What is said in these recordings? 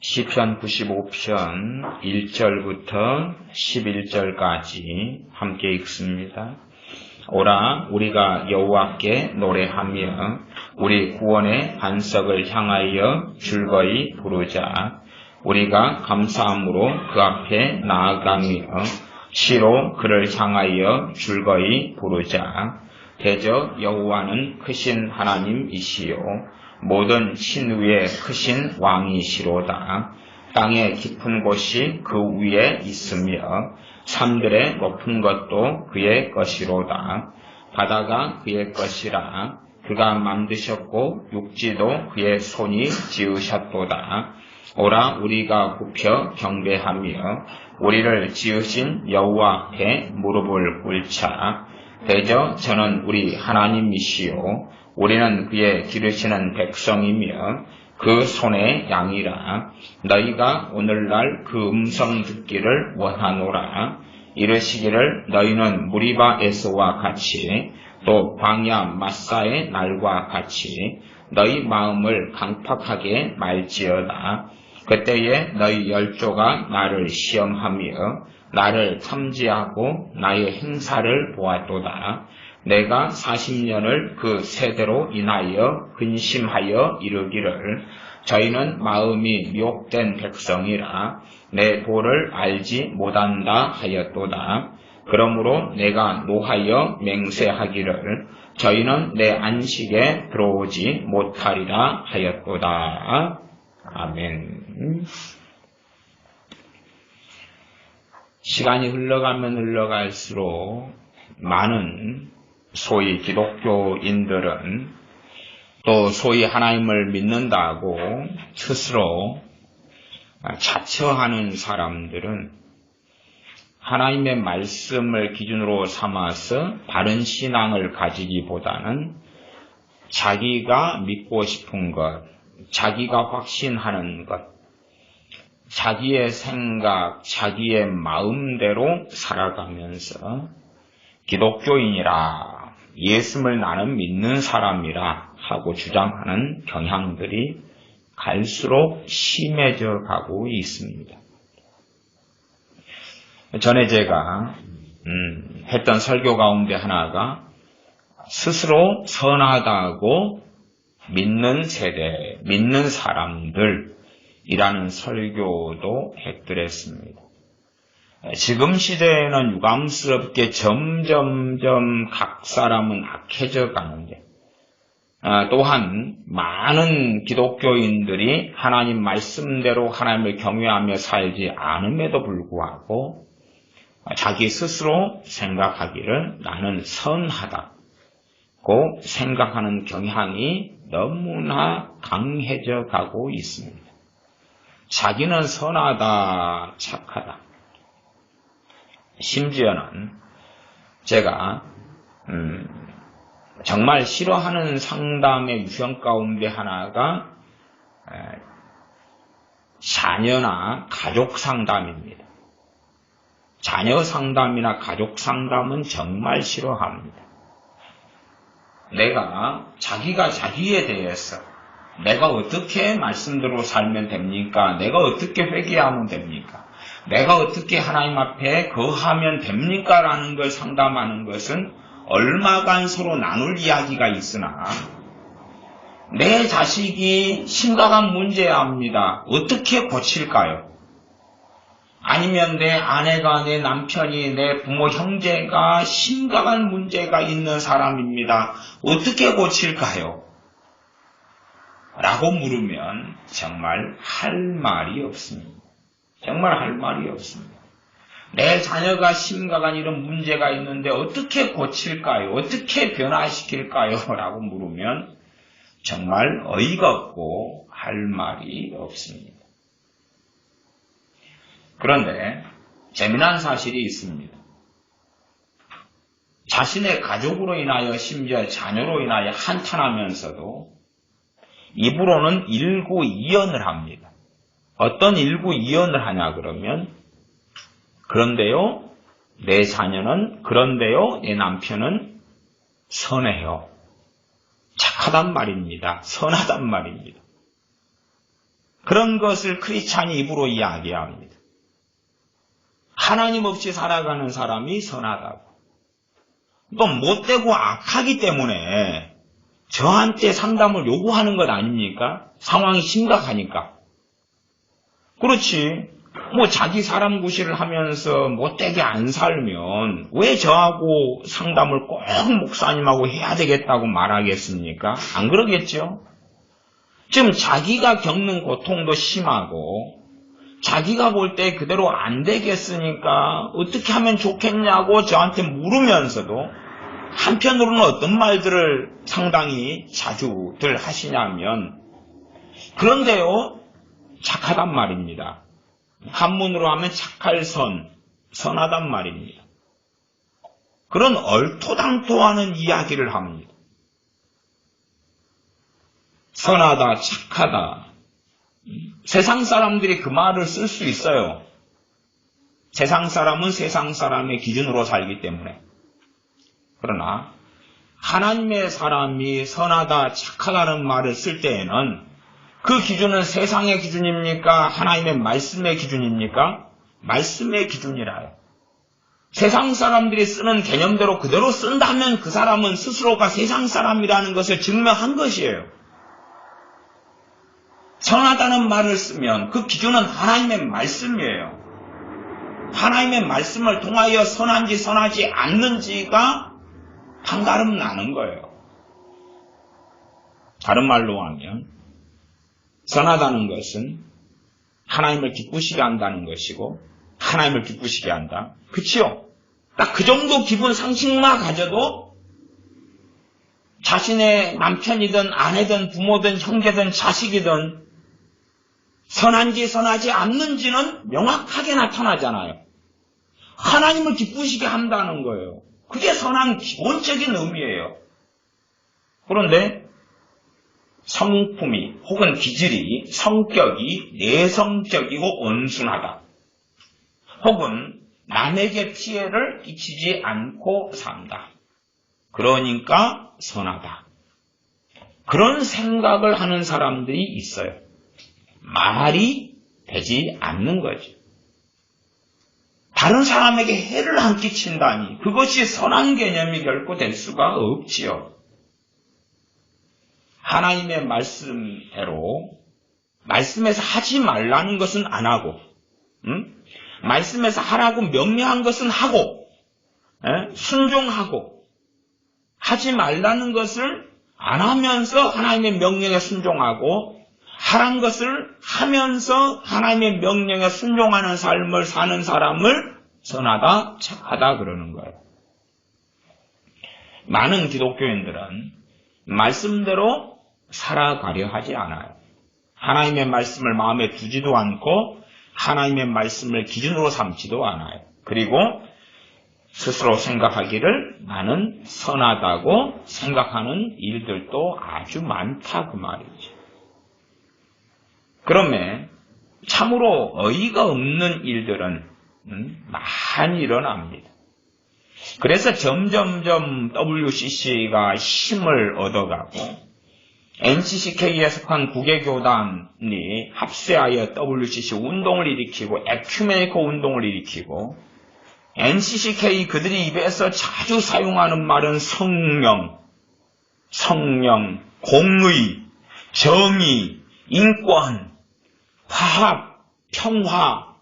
시편 95편 1절부터 11절까지 함께 읽습니다. 오라 우리가 여호와께 노래하며 우리 구원의 반석을 향하여 즐거이 부르자. 우리가 감사함으로 그 앞에 나아가며 시로 그를 향하여 즐거이 부르자. 대저 여호와는 크신 하나님이시요 모든 신 위에 크신 왕이시로다. 땅의 깊은 곳이 그 위에 있으며 산들의 높은 것도 그의 것이로다. 바다가 그의 것이라. 그가 만드셨고 육지도 그의 손이 지으셨도다. 오라 우리가 굽혀 경배하며 우리를 지으신 여호와 앞에 무릎을 꿇자. 대저 저는 우리 하나님이시요 우리는 그의 기르시는 백성이며 그 손의 양이라. 너희가 오늘날 그 음성 듣기를 원하노라. 이르시기를 너희는 무리바 에서와 같이 또 광야 마사의 날과 같이 너희 마음을 강팍하게 말지어다. 그때에 너희 열조가 나를 시험하며 나를 탐지하고 나의 행사를 보았도다. 내가 40년을 그 세대로 인하여 근심하여 이르기를 저희는 마음이 미혹된 백성이라 내 도를 알지 못한다 하였도다. 그러므로 내가 노하여 맹세하기를 저희는 내 안식에 들어오지 못하리라 하였도다. 아멘. 시간이 흘러가면 흘러갈수록 많은 소위 기독교인들은 또 소위 하나님을 믿는다고 스스로 자처하는 사람들은 하나님의 말씀을 기준으로 삼아서 바른 신앙을 가지기보다는 자기가 믿고 싶은 것, 자기가 확신하는 것, 자기의 생각, 자기의 마음대로 살아가면서 기독교인이라 예수를 나는 믿는 사람이라 하고 주장하는 경향들이 갈수록 심해져 가고 있습니다. 전에 제가 했던 설교 가운데 하나가 스스로 선하다고 믿는 세대, 믿는 사람들이라는 설교도 했더랬습니다. 지금 시대에는 유감스럽게 점점점 각 사람은 악해져 가는데 또한 많은 기독교인들이 하나님 말씀대로 하나님을 경외하며 살지 않음에도 불구하고 자기 스스로 생각하기를 나는 선하다고 생각하는 경향이 너무나 강해져 가고 있습니다. 자기는 선하다, 착하다. 심지어는 제가 정말 싫어하는 상담의 유형 가운데 하나가 자녀나 가족 상담입니다. 자녀 상담이나 가족 상담은 정말 싫어합니다. 자기가 자기에 대해서 내가 어떻게 말씀대로 살면 됩니까? 내가 어떻게 회개하면 됩니까? 내가 어떻게 하나님 앞에 거하면 됩니까? 라는 걸 상담하는 것은 얼마간 서로 나눌 이야기가 있으나 내 자식이 심각한 문제야 합니다. 어떻게 고칠까요? 아니면 내 아내가, 내 남편이, 내 부모, 형제가 심각한 문제가 있는 사람입니다. 어떻게 고칠까요? 라고 물으면 정말 할 말이 없습니다. 정말 할 말이 없습니다. 내 자녀가 심각한 이런 문제가 있는데 어떻게 고칠까요? 어떻게 변화시킬까요? 라고 물으면 정말 어이가 없고 할 말이 없습니다. 그런데 재미난 사실이 있습니다. 자신의 가족으로 인하여 심지어 자녀로 인하여 한탄하면서도 입으로는 일구이연을 합니다. 어떤 일구이연을 하냐 그러면 그런데요 내 자녀는 그런데요 내 남편은 선해요. 착하단 말입니다. 선하단 말입니다. 그런 것을 크리스찬이 입으로 이야기합니다. 하나님 없이 살아가는 사람이 선하다고. 또 못되고 악하기 때문에 저한테 상담을 요구하는 것 아닙니까? 상황이 심각하니까. 그렇지. 자기 사람 구실을 하면서 못되게 안 살면 왜 저하고 상담을 꼭 목사님하고 해야 되겠다고 말하겠습니까? 안 그러겠죠? 지금 자기가 겪는 고통도 심하고 자기가 볼 때 그대로 안 되겠으니까 어떻게 하면 좋겠냐고 저한테 물으면서도 한편으로는 어떤 말들을 상당히 자주들 하시냐면 그런데요 착하단 말입니다. 한문으로 하면 착할 선하단 말입니다. 그런 얼토당토하는 이야기를 합니다. 선하다, 착하다. 세상 사람들이 그 말을 쓸 수 있어요. 세상 사람은 세상 사람의 기준으로 살기 때문에. 그러나 하나님의 사람이 선하다, 착하다는 말을 쓸 때에는 그 기준은 세상의 기준입니까? 하나님의 말씀의 기준입니까? 말씀의 기준이라요. 세상 사람들이 쓰는 개념대로 그대로 쓴다면 그 사람은 스스로가 세상 사람이라는 것을 증명한 것이에요. 선하다는 말을 쓰면 그 기준은 하나님의 말씀이에요. 하나님의 말씀을 통하여 선한지 선하지 않는지가 판가름 나는 거예요. 다른 말로 하면 선하다는 것은 하나님을 기쁘시게 한다는 것이고 하나님을 기쁘시게 한다. 그치요? 딱 그 정도 기본 상식만 가져도 자신의 남편이든 아내든 부모든 형제든 자식이든 선한지 선하지 않는지는 명확하게 나타나잖아요. 하나님을 기쁘시게 한다는 거예요. 그게 선한 기본적인 의미예요. 그런데 성품이 혹은 기질이 성격이 내성적이고 온순하다. 혹은 남에게 피해를 끼치지 않고 산다. 그러니까 선하다. 그런 생각을 하는 사람들이 있어요. 말이 되지 않는 거죠. 다른 사람에게 해를 안 끼친다니 그것이 선한 개념이 결코 될 수가 없지요. 하나님의 말씀대로 말씀에서 하지 말라는 것은 안 하고 말씀에서 하라고 명령한 것은 하고 순종하고 하지 말라는 것을 안 하면서 하나님의 명령에 순종하고 하란 것을 하면서 하나님의 명령에 순종하는 삶을 사는 사람을 선하다, 착하다 그러는 거예요. 많은 기독교인들은 말씀대로 살아가려 하지 않아요. 하나님의 말씀을 마음에 두지도 않고 하나님의 말씀을 기준으로 삼지도 않아요. 그리고 스스로 생각하기를 나는 선하다고 생각하는 일들도 아주 많다 그 말이죠. 그러면 참으로 어이가 없는 일들은 많이 일어납니다. 그래서 점점점 WCC가 힘을 얻어가고 NCCK에 속한 구개교단이 합세하여 WCC 운동을 일으키고 에큐메니커 운동을 일으키고 NCCK 그들이 입에서 자주 사용하는 말은 성령, 공의, 정의, 인권, 화합, 평화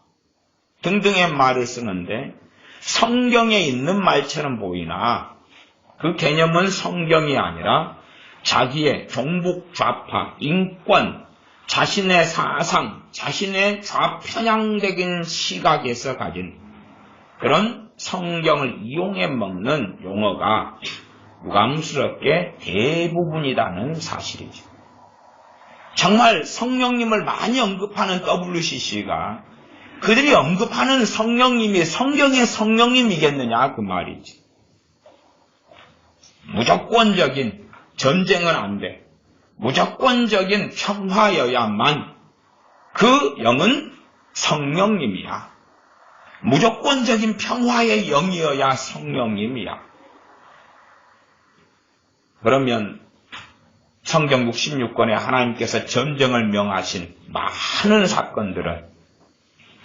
등등의 말을 쓰는데 성경에 있는 말처럼 보이나 그 개념은 성경이 아니라 자기의 종북 좌파, 인권, 자신의 사상, 자신의 좌편향적인 시각에서 가진 그런 성경을 이용해 먹는 용어가 유감스럽게 대부분이라는 사실이죠. 정말 성령님을 많이 언급하는 WCC가 그들이 언급하는 성령님이 성경의 성령님이겠느냐 그 말이지. 무조건적인 전쟁은 안 돼. 무조건적인 평화여야만 그 영은 성령님이야. 무조건적인 평화의 영이어야 성령님이야. 그러면 성경 66권에 하나님께서 전쟁을 명하신 많은 사건들은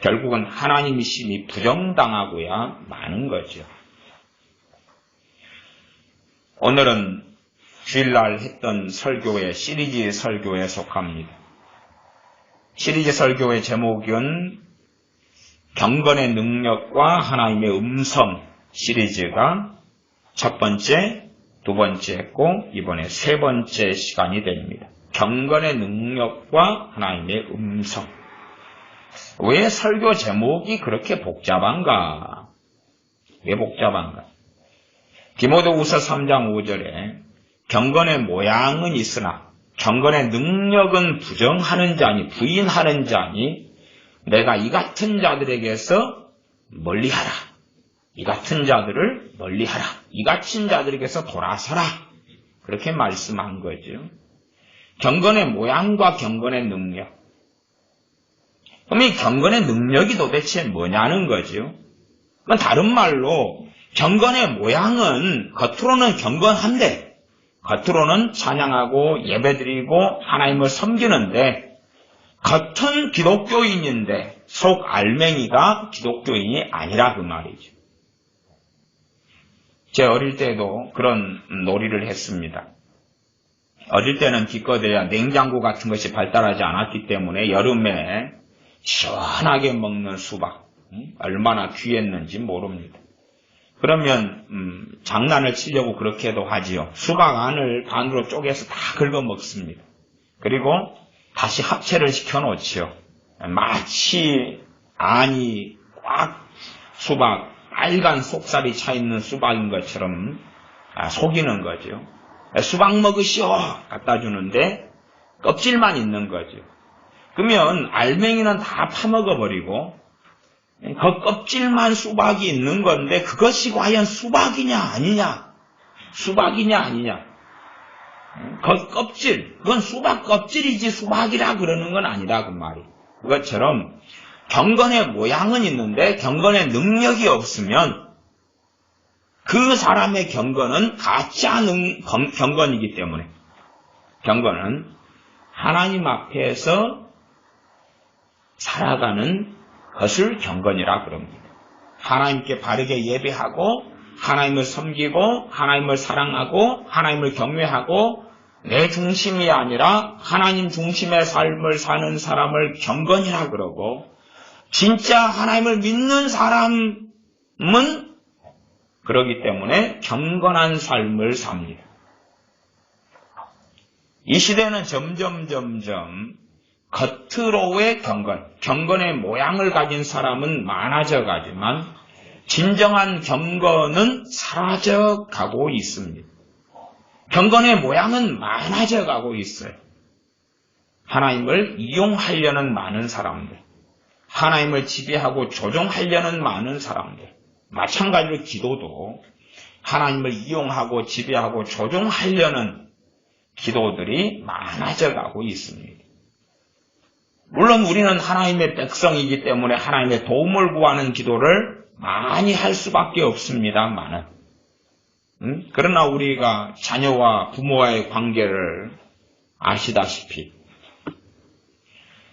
결국은 하나님의 심히 부정당하고야 마는 거죠. 오늘은 주일날 했던 설교의 시리즈 설교에 속합니다. 시리즈 설교의 제목은 경건의 능력과 하나님의 음성 시리즈가 첫 번째, 두 번째 했고 이번에 세 번째 시간이 됩니다. 경건의 능력과 하나님의 음성. 왜 설교 제목이 그렇게 복잡한가? 왜 복잡한가? 디모데후서 3장 5절에 경건의 모양은 있으나 경건의 능력은 부정하는 자니 부인하는 자니 내가 이 같은 자들에게서 멀리하라. 이 같은 자들을 멀리하라. 이 같은 자들에게서 돌아서라. 그렇게 말씀한 거죠. 경건의 모양과 경건의 능력. 그럼 이 경건의 능력이 도대체 뭐냐는 거죠. 다른 말로 경건의 모양은 겉으로는 경건한데 겉으로는 찬양하고 예배드리고 하나님을 섬기는데 겉은 기독교인인데 속 알맹이가 기독교인이 아니라 그 말이죠. 제 어릴 때도 그런 놀이를 했습니다. 어릴 때는 기껏해야 냉장고 같은 것이 발달하지 않았기 때문에 여름에 시원하게 먹는 수박 얼마나 귀했는지 모릅니다. 그러면 장난을 치려고 그렇게도 하지요. 수박 안을 반으로 쪼개서 다 긁어 먹습니다. 그리고 다시 합체를 시켜놓지요. 마치 안이 꽉 수박 빨간 속살이 차있는 수박인 것처럼 속이는 거죠. 수박 먹으시오 갖다 주는데 껍질만 있는 거죠. 그러면 알맹이는 다 파먹어버리고 그 껍질만 수박이 있는 건데 그것이 과연 수박이냐 아니냐, 수박이냐 아니냐. 그 껍질, 그건 수박 껍질이지 수박이라 그러는 건 아니라 그 말이. 그것처럼 경건의 모양은 있는데 경건의 능력이 없으면 그 사람의 경건은 가짜 경건이기 때문에 경건은 하나님 앞에서 살아가는 것을 경건이라 그럽니다. 하나님께 바르게 예배하고 하나님을 섬기고 하나님을 사랑하고 하나님을 경외하고 내 중심이 아니라 하나님 중심의 삶을 사는 사람을 경건이라 그러고 진짜 하나님을 믿는 사람은 그러기 때문에 경건한 삶을 삽니다. 이 시대는 점점 겉으로의 경건의 모양을 가진 사람은 많아져 가지만 진정한 경건은 사라져 가고 있습니다. 경건의 모양은 많아져 가고 있어요. 하나님을 이용하려는 많은 사람들, 하나님을 지배하고 조종하려는 많은 사람들, 마찬가지로 기도도 하나님을 이용하고 지배하고 조종하려는 기도들이 많아져 가고 있습니다. 물론 우리는 하나님의 백성이기 때문에 하나님의 도움을 구하는 기도를 많이 할 수밖에 없습니다만은 그러나 우리가 자녀와 부모와의 관계를 아시다시피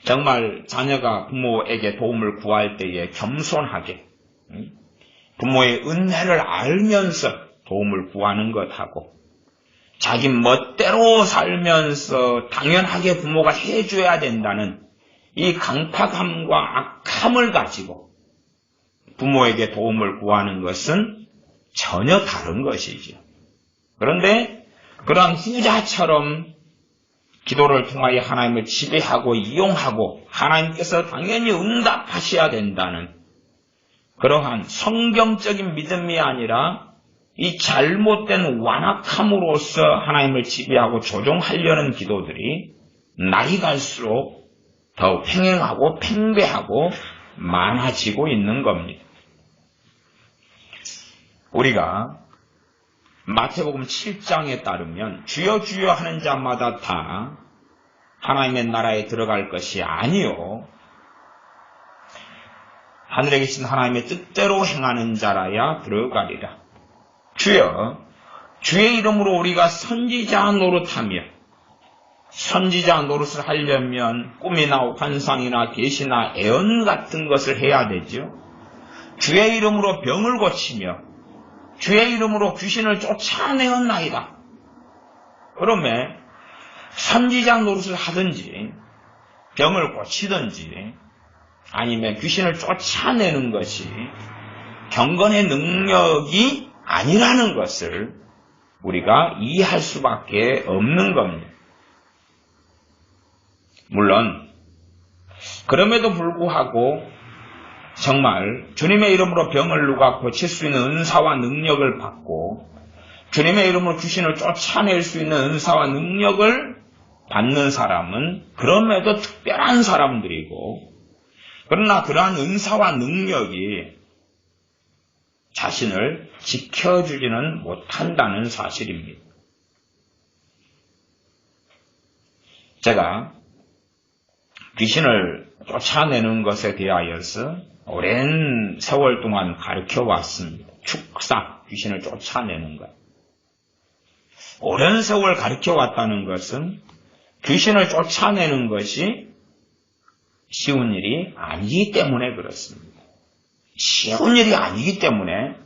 정말 자녀가 부모에게 도움을 구할 때에 겸손하게 부모의 은혜를 알면서 도움을 구하는 것하고 자기 멋대로 살면서 당연하게 부모가 해줘야 된다는 이 강팍함과 악함을 가지고 부모에게 도움을 구하는 것은 전혀 다른 것이죠. 그런데 그러한 후자처럼 기도를 통하여 하나님을 지배하고 이용하고 하나님께서 당연히 응답하셔야 된다는 그러한 성경적인 믿음이 아니라 이 잘못된 완악함으로써 하나님을 지배하고 조종하려는 기도들이 날이 갈수록 더욱 횡행하고 팽배하고 많아지고 있는 겁니다. 우리가 마태복음 7장에 따르면 주여 주여 하는 자마다 다 하나님의 나라에 들어갈 것이 아니요 하늘에 계신 하나님의 뜻대로 행하는 자라야 들어가리라. 주여 주의 이름으로 우리가 선지자 노릇하며 선지자 노릇을 하려면 꿈이나 환상이나 계시나 애언 같은 것을 해야 되죠. 주의 이름으로 병을 고치며 주의 이름으로 귀신을 쫓아내었나이다. 그러면 선지자 노릇을 하든지 병을 고치든지 아니면 귀신을 쫓아내는 것이 경건의 능력이 아니라는 것을 우리가 이해할 수밖에 없는 겁니다. 물론 그럼에도 불구하고 정말 주님의 이름으로 병을 누가 고칠 수 있는 은사와 능력을 받고 주님의 이름으로 귀신을 쫓아낼 수 있는 은사와 능력을 받는 사람은 그럼에도 특별한 사람들이고, 그러나 그러한 은사와 능력이 자신을 지켜주지는 못한다는 사실입니다. 제가 귀신을 쫓아내는 것에 대하여서 오랜 세월 동안 가르쳐 왔습니다. 축사, 귀신을 쫓아내는 것. 오랜 세월 가르쳐 왔다는 것은 귀신을 쫓아내는 것이 쉬운 일이 아니기 때문에 그렇습니다. 쉬운 일이 아니기 때문에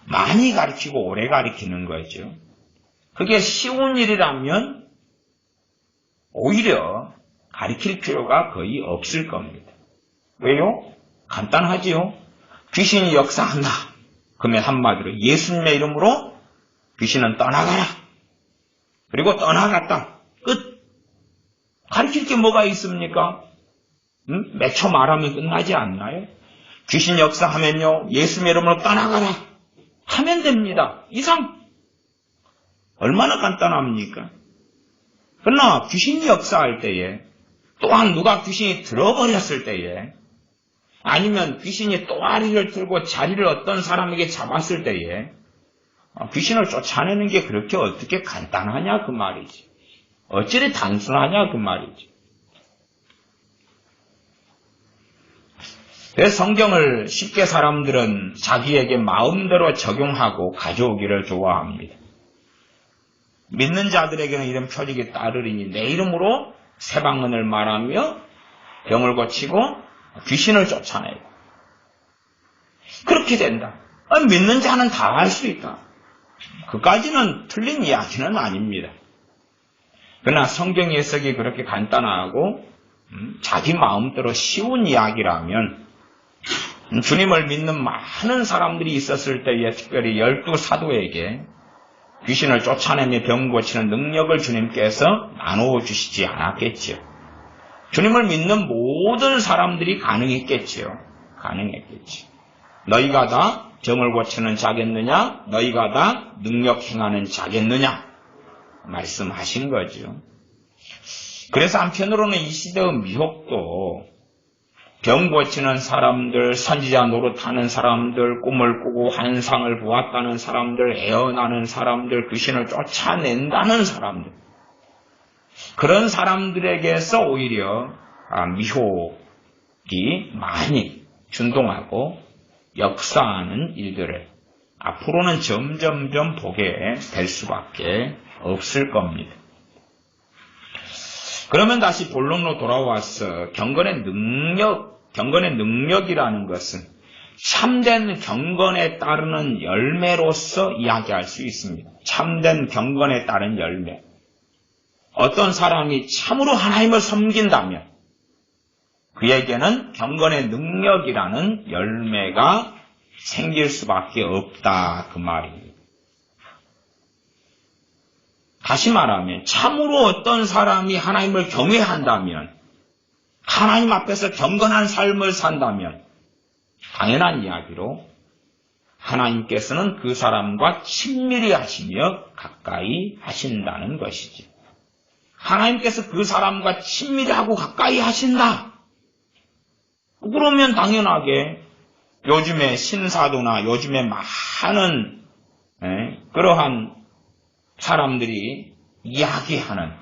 많이 가르치고 오래 가르치는 거죠. 그게 쉬운 일이라면 오히려 가르칠 필요가 거의 없을 겁니다. 왜요? 간단하지요. 귀신이 역사한다. 그러면 한마디로 예수님의 이름으로 귀신은 떠나가라. 그리고 떠나갔다. 끝. 가르칠 게 뭐가 있습니까? 몇 초 말하면 끝나지 않나요? 귀신 역사하면요, 예수님의 이름으로 떠나가라 하면 됩니다. 이상. 얼마나 간단합니까? 그러나 귀신이 역사할 때에, 또한 누가 귀신이 들어버렸을 때에, 아니면 귀신이 또아리를 들고 자리를 어떤 사람에게 잡았을 때에 귀신을 쫓아내는 게 그렇게 어떻게 간단하냐 그 말이지. 어찌리 단순하냐 그 말이지. 그래서 성경을 쉽게 사람들은 자기에게 마음대로 적용하고 가져오기를 좋아합니다. 믿는 자들에게는 이런 표적이 따르리니 내 이름으로 새 방언을 말하며 병을 고치고 귀신을 쫓아내고 그렇게 된다. 믿는 자는 다 할 수 있다. 그까지는 틀린 이야기는 아닙니다. 그러나 성경 해석이 그렇게 간단하고 자기 마음대로 쉬운 이야기라면 주님을 믿는 많은 사람들이 있었을 때에 특별히 12사도에게 귀신을 쫓아내며 병 고치는 능력을 주님께서 나누어 주시지 않았겠지요. 주님을 믿는 모든 사람들이 가능했겠지요. 가능했겠지. 너희가 다 병을 고치는 자겠느냐? 너희가 다 능력 행하는 자겠느냐? 말씀하신 거죠. 그래서 한편으로는 이 시대의 미혹도 병 고치는 사람들, 선지자 노릇하는 사람들, 꿈을 꾸고 환상을 보았다는 사람들, 애언하는 사람들, 귀신을 쫓아낸다는 사람들, 그런 사람들에게서 오히려 미혹이 많이 준동하고 역사하는 일들을 앞으로는 점점점 보게 될 수밖에 없을 겁니다. 그러면 다시 본론으로 돌아와서 경건의 능력이라는 것은 참된 경건에 따르는 열매로서 이야기할 수 있습니다. 참된 경건에 따른 열매. 어떤 사람이 참으로 하나님을 섬긴다면 그에게는 경건의 능력이라는 열매가 생길 수밖에 없다 그 말입니다. 다시 말하면 참으로 어떤 사람이 하나님을 경외한다면, 하나님 앞에서 경건한 삶을 산다면 당연한 이야기로 하나님께서는 그 사람과 친밀히 하시며 가까이 하신다는 것이지. 하나님께서 그 사람과 친밀히 하고 가까이 하신다. 그러면 당연하게 요즘에 신사도나 요즘에 많은 그러한 사람들이 이야기하는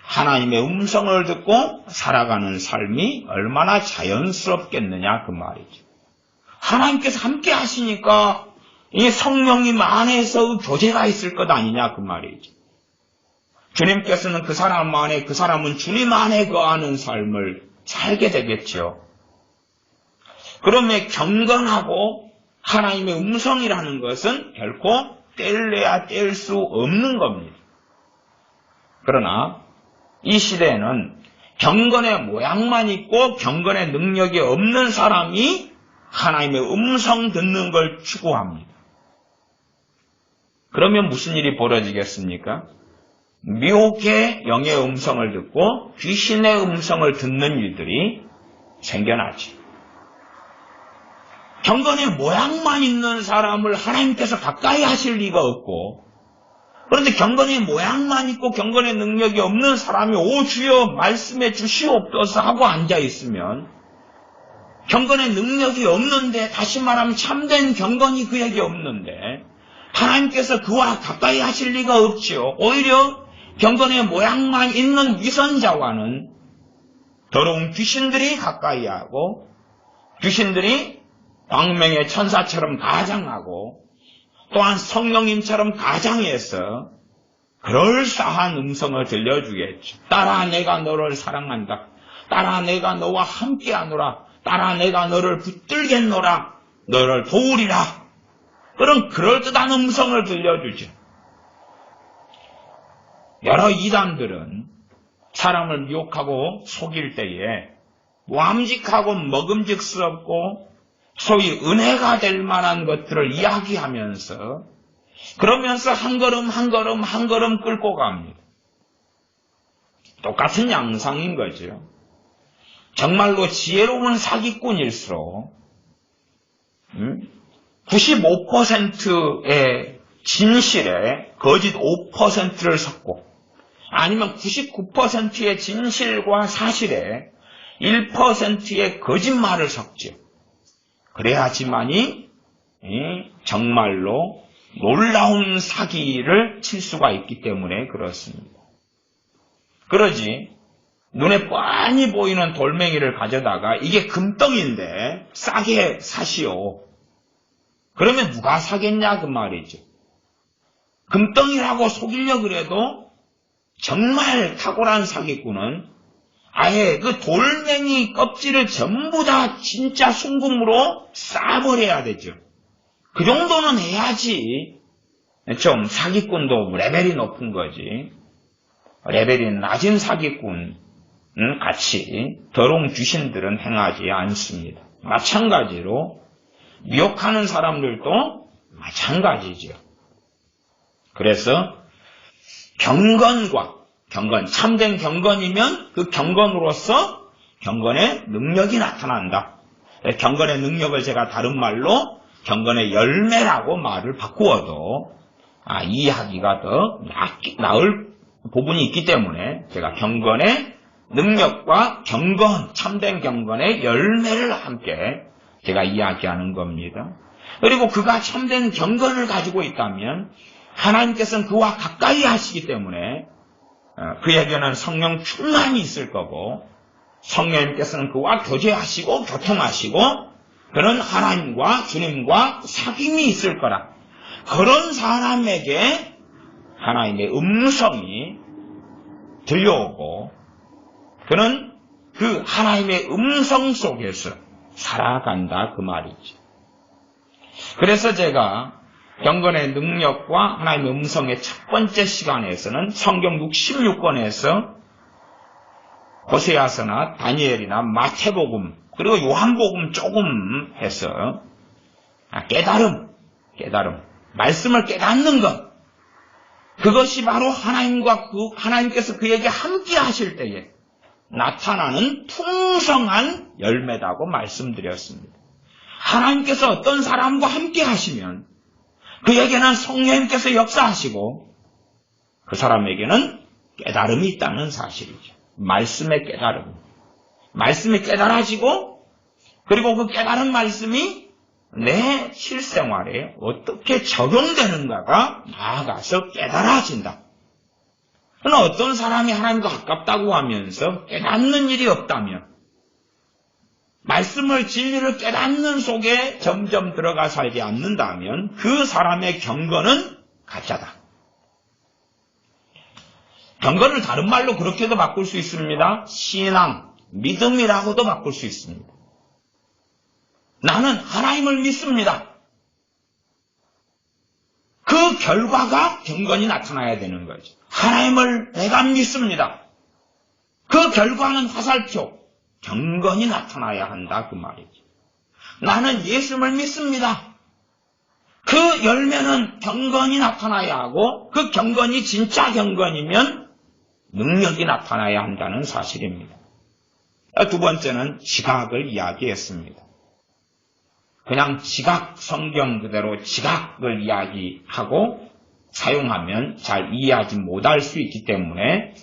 하나님의 음성을 듣고 살아가는 삶이 얼마나 자연스럽겠느냐 그 말이죠. 하나님께서 함께 하시니까 이 성령님 안에서 교제가 있을 것 아니냐 그 말이죠. 주님께서는 그 사람 안에, 그 사람은 주님 안에 거하는 삶을 살게 되겠죠. 그러면 경건하고 하나님의 음성이라는 것은 결코 뗄래야 뗄 수 없는 겁니다. 그러나 이 시대에는 경건의 모양만 있고 경건의 능력이 없는 사람이 하나님의 음성 듣는 걸 추구합니다. 그러면 무슨 일이 벌어지겠습니까? 미혹의 영의 음성을 듣고 귀신의 음성을 듣는 일들이 생겨나지. 경건의 모양만 있는 사람을 하나님께서 가까이 하실 리가 없고, 그런데 경건의 모양만 있고 경건의 능력이 없는 사람이 오 주여 말씀해 주시옵소서 하고 앉아있으면 경건의 능력이 없는데, 다시 말하면 참된 경건이 그에게 없는데 하나님께서 그와 가까이 하실 리가 없지요. 오히려 경건의 모양만 있는 위선자와는 더러운 귀신들이 가까이 하고, 귀신들이 광명의 천사처럼 가장하고, 또한 성령님처럼 가장해서 그럴싸한 음성을 들려주겠죠. 딸아, 내가 너를 사랑한다. 딸아, 내가 너와 함께하노라. 딸아, 내가 너를 붙들겠노라. 너를 도우리라. 그런 그럴듯한 음성을 들려주죠. 여러 이단들은 사람을 미혹하고 속일 때에 모함직하고 먹음직스럽고 소위 은혜가 될 만한 것들을 이야기하면서, 그러면서 한 걸음 한 걸음 한 걸음 끌고 갑니다. 똑같은 양상인 거죠. 정말로 지혜로운 사기꾼일수록 95%의 진실에 거짓 5%를 섞고, 아니면 99%의 진실과 사실에 1%의 거짓말을 섞죠. 그래야지만이 정말로 놀라운 사기를 칠 수가 있기 때문에 그렇습니다. 그러지 눈에 뻔히 보이는 돌멩이를 가져다가 이게 금덩인데 싸게 사시오. 그러면 누가 사겠냐 그 말이죠. 금덩이라고 속이려 그래도 정말 탁월한 사기꾼은 아예 그 돌멩이 껍질을 전부 다 진짜 순금으로 싸버려야 되죠. 그 정도는 해야지 좀 사기꾼도 레벨이 높은 거지. 레벨이 낮은 사기꾼 같이 더러운 귀신들은 행하지 않습니다. 마찬가지로 미혹하는 사람들도 마찬가지죠. 그래서 경건, 참된 경건이면 그 경건으로서 경건의 능력이 나타난다. 경건의 능력을 제가 다른 말로 경건의 열매라고 말을 바꾸어도 이해하기가 더 나을 부분이 있기 때문에 제가 경건의 능력과 경건, 참된 경건의 열매를 함께 제가 이야기하는 겁니다. 그리고 그가 참된 경건을 가지고 있다면 하나님께서는 그와 가까이 하시기 때문에 그에게는 성령 충만이 있을 거고, 성령님께서는 그와 교제하시고 교통하시고 그런 하나님과 주님과 사귐이 있을 거라. 그런 사람에게 하나님의 음성이 들려오고 그는 그 하나님의 음성 속에서 살아간다 그 말이지. 그래서 제가 경건의 능력과 하나님의 음성의 첫 번째 시간에서는 성경 66권에서 호세아서나 다니엘이나 마태복음 그리고 요한복음 조금 해서 깨달음, 말씀을 깨닫는 것, 그것이 바로 하나님께서 그에게 함께 하실 때에 나타나는 풍성한 열매라고 말씀드렸습니다. 하나님께서 어떤 사람과 함께 하시면 그에게는 성령님께서 역사하시고 그 사람에게는 깨달음이 있다는 사실이죠. 말씀의 깨달음. 말씀이 깨달아지고 그리고 그 깨달은 말씀이 내 실생활에 어떻게 적용되는가가 나아가서 깨달아진다. 그러나 어떤 사람이 하나님과 가깝다고 하면서 깨닫는 일이 없다면, 말씀을 진리를 깨닫는 속에 점점 들어가 살지 않는다면 그 사람의 경건은 가짜다. 경건을 다른 말로 그렇게도 바꿀 수 있습니다. 신앙, 믿음이라고도 바꿀 수 있습니다. 나는 하나님을 믿습니다. 그 결과가 경건이 나타나야 되는 거죠. 하나님을 내가 믿습니다. 그 결과는 화살표, 경건이 나타나야 한다 그 말이죠. 나는 예수님을 믿습니다. 그 열매는 경건이 나타나야 하고 그 경건이 진짜 경건이면 능력이 나타나야 한다는 사실입니다. 두 번째는 지각을 이야기했습니다. 그냥 지각, 성경 그대로 지각을 이야기하고 사용하면 잘 이해하지 못할 수 있기 때문에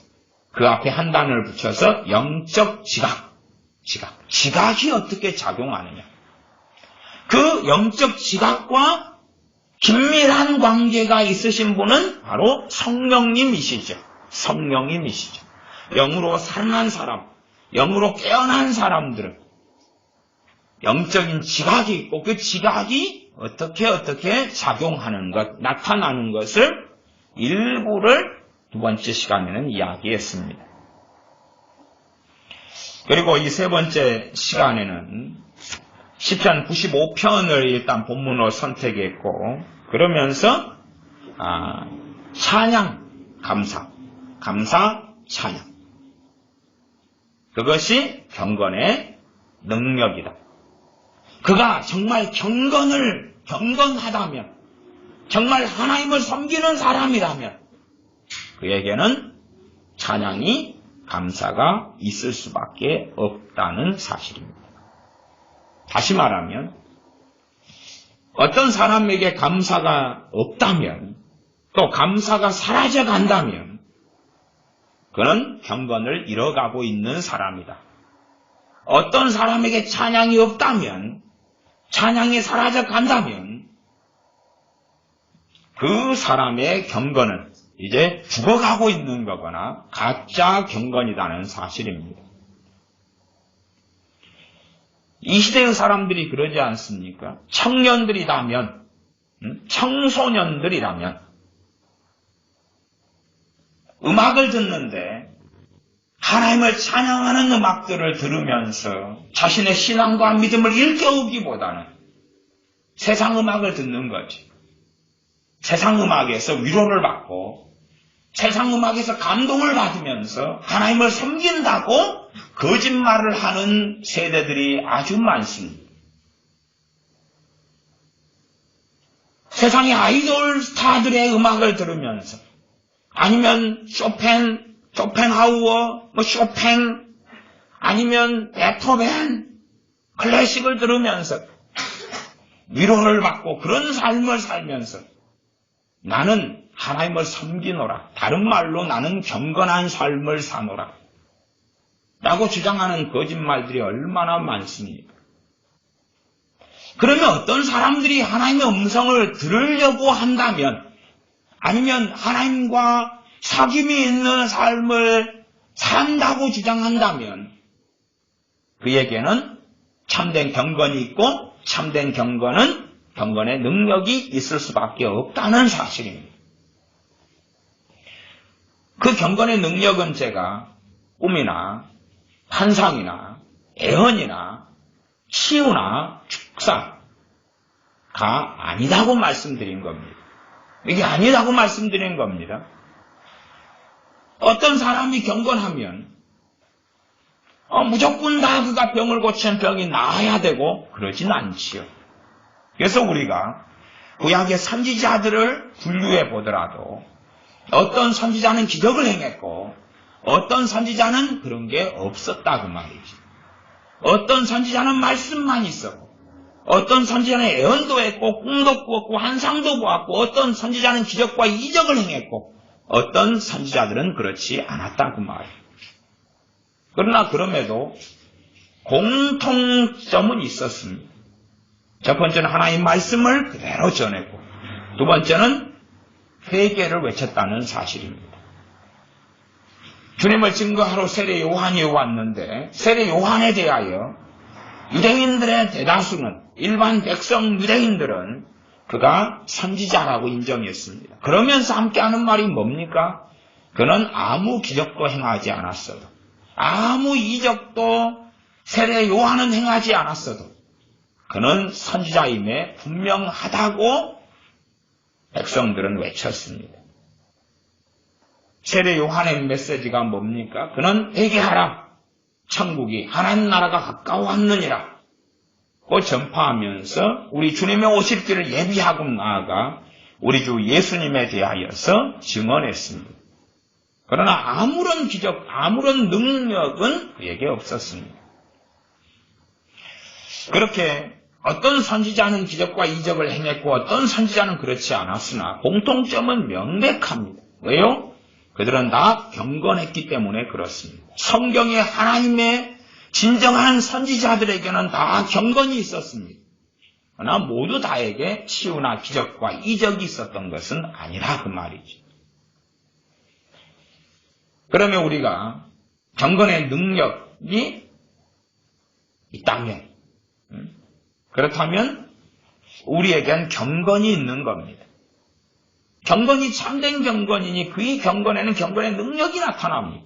그 앞에 한 단어를 붙여서 영적 지각, 지각이 어떻게 작용하느냐. 그 영적 지각과 긴밀한 관계가 있으신 분은 바로 성령님이시죠. 성령님이시죠. 영으로 살아난 사람, 영으로 깨어난 사람들은 영적인 지각이 있고 그 지각이 어떻게 작용하는 것, 나타나는 것을 일부를 두 번째 시간에는 이야기했습니다. 그리고 이 세 번째 시간에는 시편 95편을 일단 본문으로 선택했고 그러면서 찬양, 감사, 찬양. 그것이 경건의 능력이다. 그가 정말 경건하다면, 정말 하나님을 섬기는 사람이라면 그에게는 찬양이, 감사가 있을 수밖에 없다는 사실입니다. 다시 말하면 어떤 사람에게 감사가 없다면 또 감사가 사라져 간다면 그는 경건을 잃어가고 있는 사람이다. 어떤 사람에게 찬양이 없다면 찬양이 사라져 간다면 그 사람의 경건은 이제 죽어가고 있는 거거나 가짜 경건이라는 사실입니다. 이 시대의 사람들이 그러지 않습니까? 청년들이라면, 청소년들이라면 음악을 듣는데 하나님을 찬양하는 음악들을 들으면서 자신의 신앙과 믿음을 일깨우기보다는 세상 음악을 듣는 거지. 세상 음악에서 위로를 받고 세상 음악에서 감동을 받으면서 하나님을 섬긴다고 거짓말을 하는 세대들이 아주 많습니다. 세상의 아이돌 스타들의 음악을 들으면서 아니면 쇼펜하우어, 쇼팽, 아니면 베토벤, 클래식을 들으면서 위로를 받고 그런 삶을 살면서 나는 하나님을 섬기노라. 다른 말로 나는 경건한 삶을 사노라. 라고 주장하는 거짓말들이 얼마나 많습니까? 그러면 어떤 사람들이 하나님의 음성을 들으려고 한다면 아니면 하나님과 사귐이 있는 삶을 산다고 주장한다면 그에게는 참된 경건이 있고 참된 경건은 경건의 능력이 있을 수밖에 없다는 사실입니다. 그 경건의 능력은 제가 꿈이나 환상이나 애언이나 치유나 축사가 아니라고 말씀드린 겁니다. 이게 아니라고 말씀드린 겁니다. 어떤 사람이 경건하면 무조건 다 그가 병을 고치는 병이 나아야 되고 그러진 않지요. 그래서 우리가 구약의 선지자들을 분류해 보더라도 어떤 선지자는 기적을 행했고 어떤 선지자는 그런 게 없었다 그 말이지. 어떤 선지자는 말씀만 있었고 어떤 선지자는 애언도 했고 꿈도 꾸었고 환상도 보았고 어떤 선지자는 기적과 이적을 행했고 어떤 선지자들은 그렇지 않았다 그 말이에요. 그러나 그럼에도 공통점은 있었습니다. 첫 번째는 하나님 말씀을 그대로 전했고 두 번째는 회개를 외쳤다는 사실입니다. 주님을 증거하러 세례 요한이 왔는데 세례 요한에 대하여 유대인들의 대다수는 일반 백성 유대인들은 그가 선지자라고 인정했습니다. 그러면서 함께하는 말이 뭡니까? 그는 아무 기적도 행하지 않았어도, 아무 이적도 세례 요한은 행하지 않았어도 그는 선지자임에 분명하다고 백성들은 외쳤습니다. 세례 요한의 메시지가 뭡니까? 그는 회개하라. 천국이 하나님 나라가 가까웠느니라. 고 전파하면서 우리 주님의 오실 길을 예비하고 나아가 우리 주 예수님에 대하여서 증언했습니다. 그러나 아무런 기적, 아무런 능력은 그에게 없었습니다. 그렇게 어떤 선지자는 기적과 이적을 행했고 어떤 선지자는 그렇지 않았으나 공통점은 명백합니다. 왜요? 그들은 다 경건했기 때문에 그렇습니다. 성경에 하나님의 진정한 선지자들에게는 다 경건이 있었습니다. 그러나 모두 다에게 치유나 기적과 이적이 있었던 것은 아니라 그 말이죠. 그러면 우리가 경건의 능력이 있다면, 그렇다면 우리에겐 경건이 있는 겁니다. 경건이 참된 경건이니 그 경건에는 경건의 능력이 나타납니다.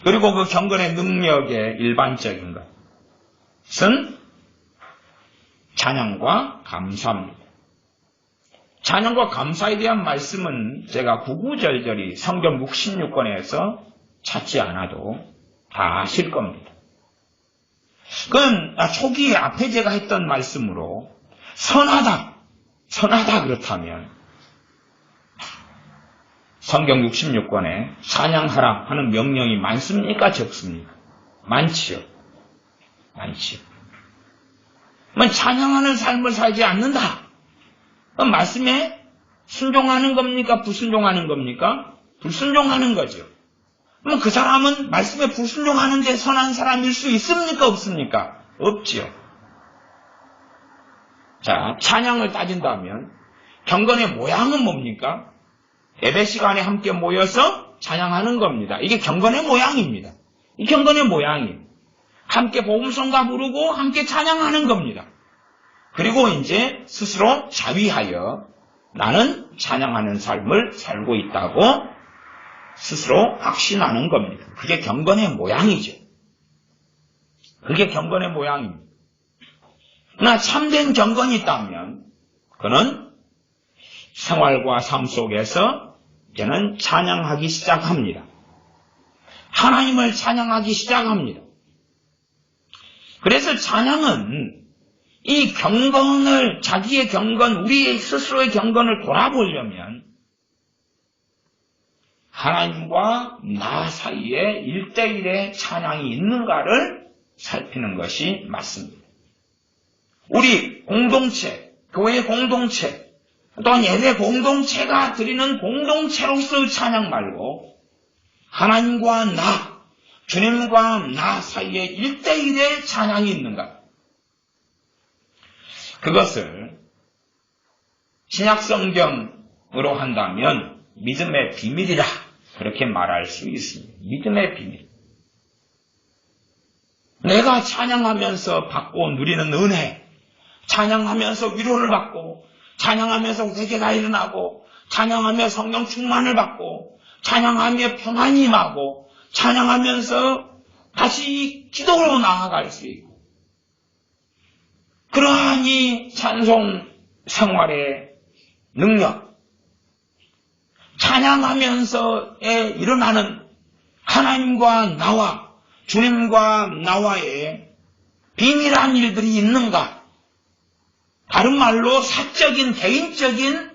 그리고 그 경건의 능력의 일반적인 것은 찬양과 감사입니다. 찬양과 감사에 대한 말씀은 제가 구구절절히 성경 66권에서 찾지 않아도 다 아실 겁니다. 그건 초기에 앞에 제가 했던 말씀으로 선하다 그렇다면 성경 66권에 찬양하라 하는 명령이 많습니까? 적습니까? 많지요. 찬양하는 삶을 살지 않는다. 말씀에 순종하는 겁니까? 불순종하는 겁니까? 불순종하는 거죠. 그럼 그 사람은 말씀에 불순종하는데 선한 사람일 수 있습니까? 없습니까? 없지요. 자, 찬양을 따진다면 경건의 모양은 뭡니까? 예배 시간에 함께 모여서 찬양하는 겁니다. 이게 경건의 모양입니다. 이 경건의 모양이 함께 복음성가 부르고 함께 찬양하는 겁니다. 그리고 이제 스스로 자위하여 나는 찬양하는 삶을 살고 있다고 스스로 확신하는 겁니다. 그게 경건의 모양이죠. 그게 경건의 모양입니다. 그러나 참된 경건이 있다면 그는 생활과 삶 속에서 이제는 찬양하기 시작합니다. 하나님을 찬양하기 시작합니다. 그래서 찬양은 이 경건을, 자기의 경건, 우리의 스스로의 경건을 돌아보려면 하나님과 나 사이에 1대1의 찬양이 있는가를 살피는 것이 맞습니다. 우리 공동체, 교회 공동체, 또한 예배 공동체가 드리는 공동체로서의 찬양 말고 하나님과 나, 주님과 나 사이에 1대1의 찬양이 있는가? 그것을 신약성경으로 한다면 믿음의 비밀이라 그렇게 말할 수 있습니다. 믿음의 비밀. 내가 찬양하면서 받고 누리는 은혜, 찬양하면서 위로를 받고 찬양하면서 회개가 일어나고 찬양하며 성령 충만을 받고 찬양하며 평안이 임하고 찬양하면서 다시 기도로 나아갈 수 있고 그러한 이 찬송 생활의 능력, 찬양하면서에 일어나는 하나님과 나와 주님과 나와의 비밀한 일들이 있는가? 다른 말로 사적인 개인적인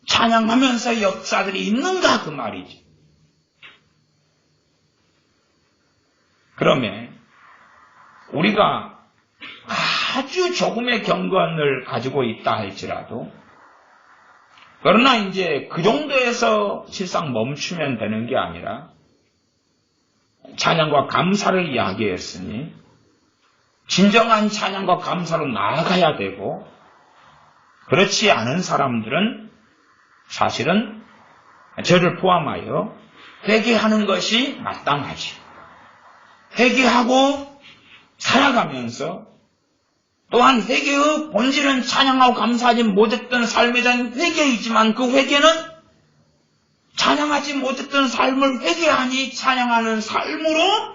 찬양하면서 역사들이 있는가 그 말이죠. 그러면 우리가 아주 조금의 경건을 가지고 있다 할지라도 그러나 이제 그 정도에서 실상 멈추면 되는 게 아니라 찬양과 감사를 이야기했으니 진정한 찬양과 감사로 나아가야 되고 그렇지 않은 사람들은 사실은 저를 포함하여 회개하는 것이 마땅하지. 회개하고 살아가면서 또한 회개의 본질은 찬양하고 감사하지 못했던 삶에 대한 회개이지만 그 회개는 찬양하지 못했던 삶을 회개하니 찬양하는 삶으로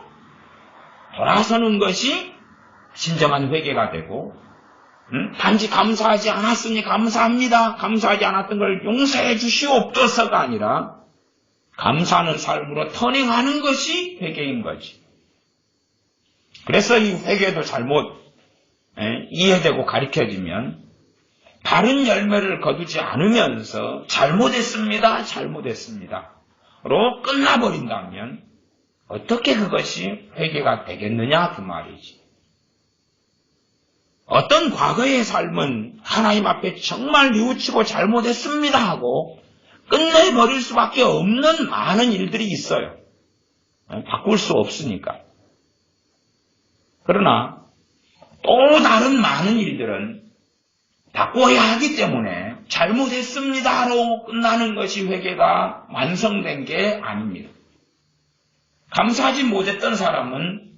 돌아서는 것이 진정한 회개가 되고, 단지 감사하지 않았으니 감사합니다. 감사하지 않았던 걸 용서해 주시옵소서가 아니라 감사하는 삶으로 터닝하는 것이 회개인 거지. 그래서 이 회개도 잘못 이해되고 가르쳐지면 바른 열매를 거두지 않으면서 잘못했습니다. 로 끝나버린다면 어떻게 그것이 회개가 되겠느냐 그 말이지. 어떤 과거의 삶은 하나님 앞에 정말 뉘우치고 잘못했습니다 하고 끝내버릴 수밖에 없는 많은 일들이 있어요. 바꿀 수 없으니까. 그러나 또 다른 많은 일들은 바꿔야 하기 때문에 잘못했습니다로 끝나는 것이 회개가 완성된 게 아닙니다. 감사하지 못했던 사람은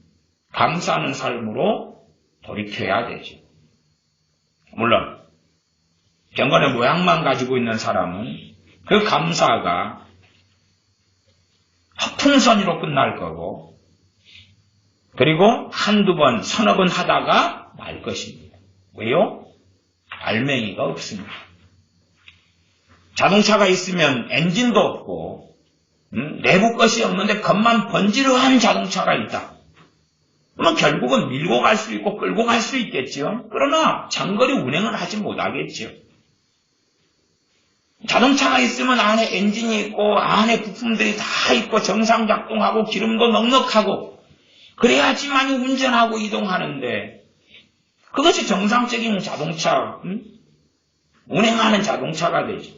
감사하는 삶으로 돌이켜야 되죠. 물론 경건의 모양만 가지고 있는 사람은 그 감사가 헛풍선이로 끝날 거고, 그리고 한두 번, 서너 번 하다가 말 것입니다. 왜요? 알맹이가 없습니다. 자동차가 있으면 엔진도 없고 내부 것이 없는데 겉만 번지르한 자동차가 있다. 그러면 결국은 밀고 갈 수 있고 끌고 갈 수 있겠죠. 그러나 장거리 운행은 하지 못하겠죠. 자동차가 있으면 안에 엔진이 있고 안에 부품들이 다 있고 정상 작동하고 기름도 넉넉하고 그래야지만 운전하고 이동하는데, 그것이 정상적인 자동차, 운행하는 자동차가 되죠.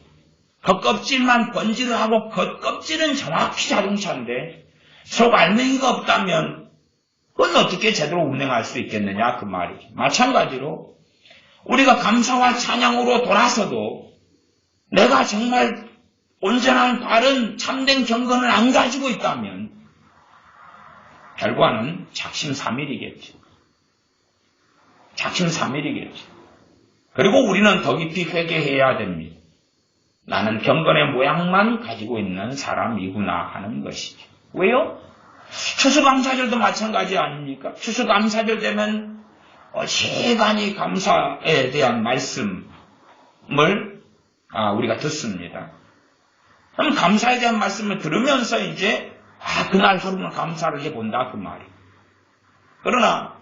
겉껍질만 번지르하고 겉껍질은 정확히 자동차인데 속 알맹이가 없다면 그건 어떻게 제대로 운행할 수 있겠느냐 그 말이죠. 마찬가지로 우리가 감사와 찬양으로 돌아서도 내가 정말 온전한 바른 참된 경건을 안 가지고 있다면 결과는 작심삼일이겠죠. 그리고 우리는 더 깊이 회개해야 됩니다. 나는 경건의 모양만 가지고 있는 사람이구나 하는 것이죠. 왜요? 추수감사절도 마찬가지 아닙니까? 추수감사절 되면 시간이 감사에 대한 말씀을 우리가 듣습니다. 그럼 감사에 대한 말씀을 들으면서 이제 그날 하루는 감사를 해본다 그 말이에요. 그러나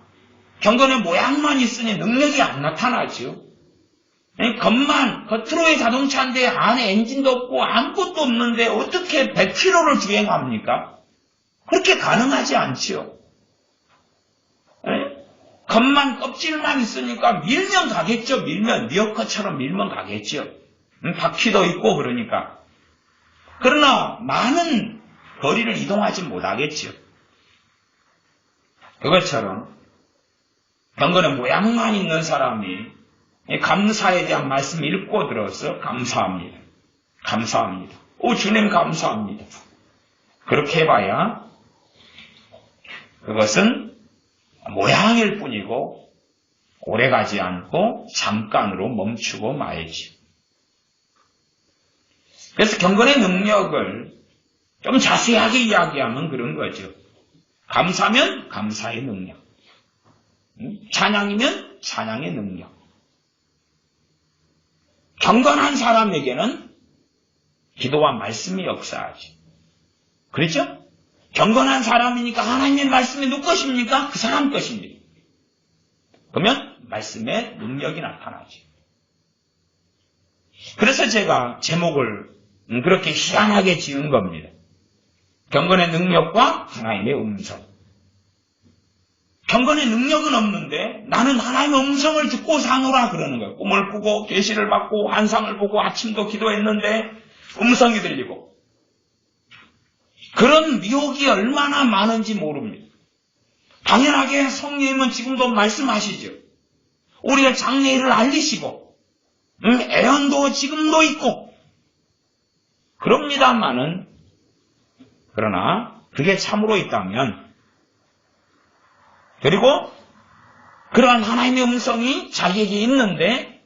경건의 모양만 있으니 능력이 안 나타나죠. 겉으로의 자동차인데 안에 엔진도 없고 아무것도 없는데 어떻게 100km를 주행합니까? 그렇게 가능하지 않지요. 겉만 껍질만 있으니까 밀면 가겠죠. 리어커처럼 밀면 가겠죠. 바퀴도 있고 그러니까. 그러나 많은 거리를 이동하지 못하겠죠. 그것처럼 경건의 모양만 있는 사람이 감사에 대한 말씀을 읽고 들어서 감사합니다. 주님 감사합니다. 그렇게 해봐야 그것은 모양일 뿐이고 오래가지 않고 잠깐으로 멈추고 말지. 그래서 경건의 능력을 좀 자세하게 이야기하면 그런 거죠. 감사면 감사의 능력, 찬양이면 찬양의 능력. 경건한 사람에게는 기도와 말씀이 역사하지. 그렇죠? 경건한 사람이니까 하나님의 말씀이 누구 것입니까? 그 사람 것입니다. 그러면 말씀의 능력이 나타나지. 그래서 제가 제목을 그렇게 희한하게 지은 겁니다. 경건의 능력과 하나님의 음성. 경건의 능력은 없는데 나는 하나님의 음성을 듣고 사노라 그러는 거예요. 꿈을 꾸고 계시를 받고 환상을 보고 아침도 기도했는데 음성이 들리고. 그런 미혹이 얼마나 많은지 모릅니다. 당연하게 성령님은 지금도 말씀하시죠. 우리의 장래일을 알리시고 애언도 지금도 있고 그럽니다마는, 그러나 그게 참으로 있다면, 그리고 그러한 하나님의 음성이 자기에게 있는데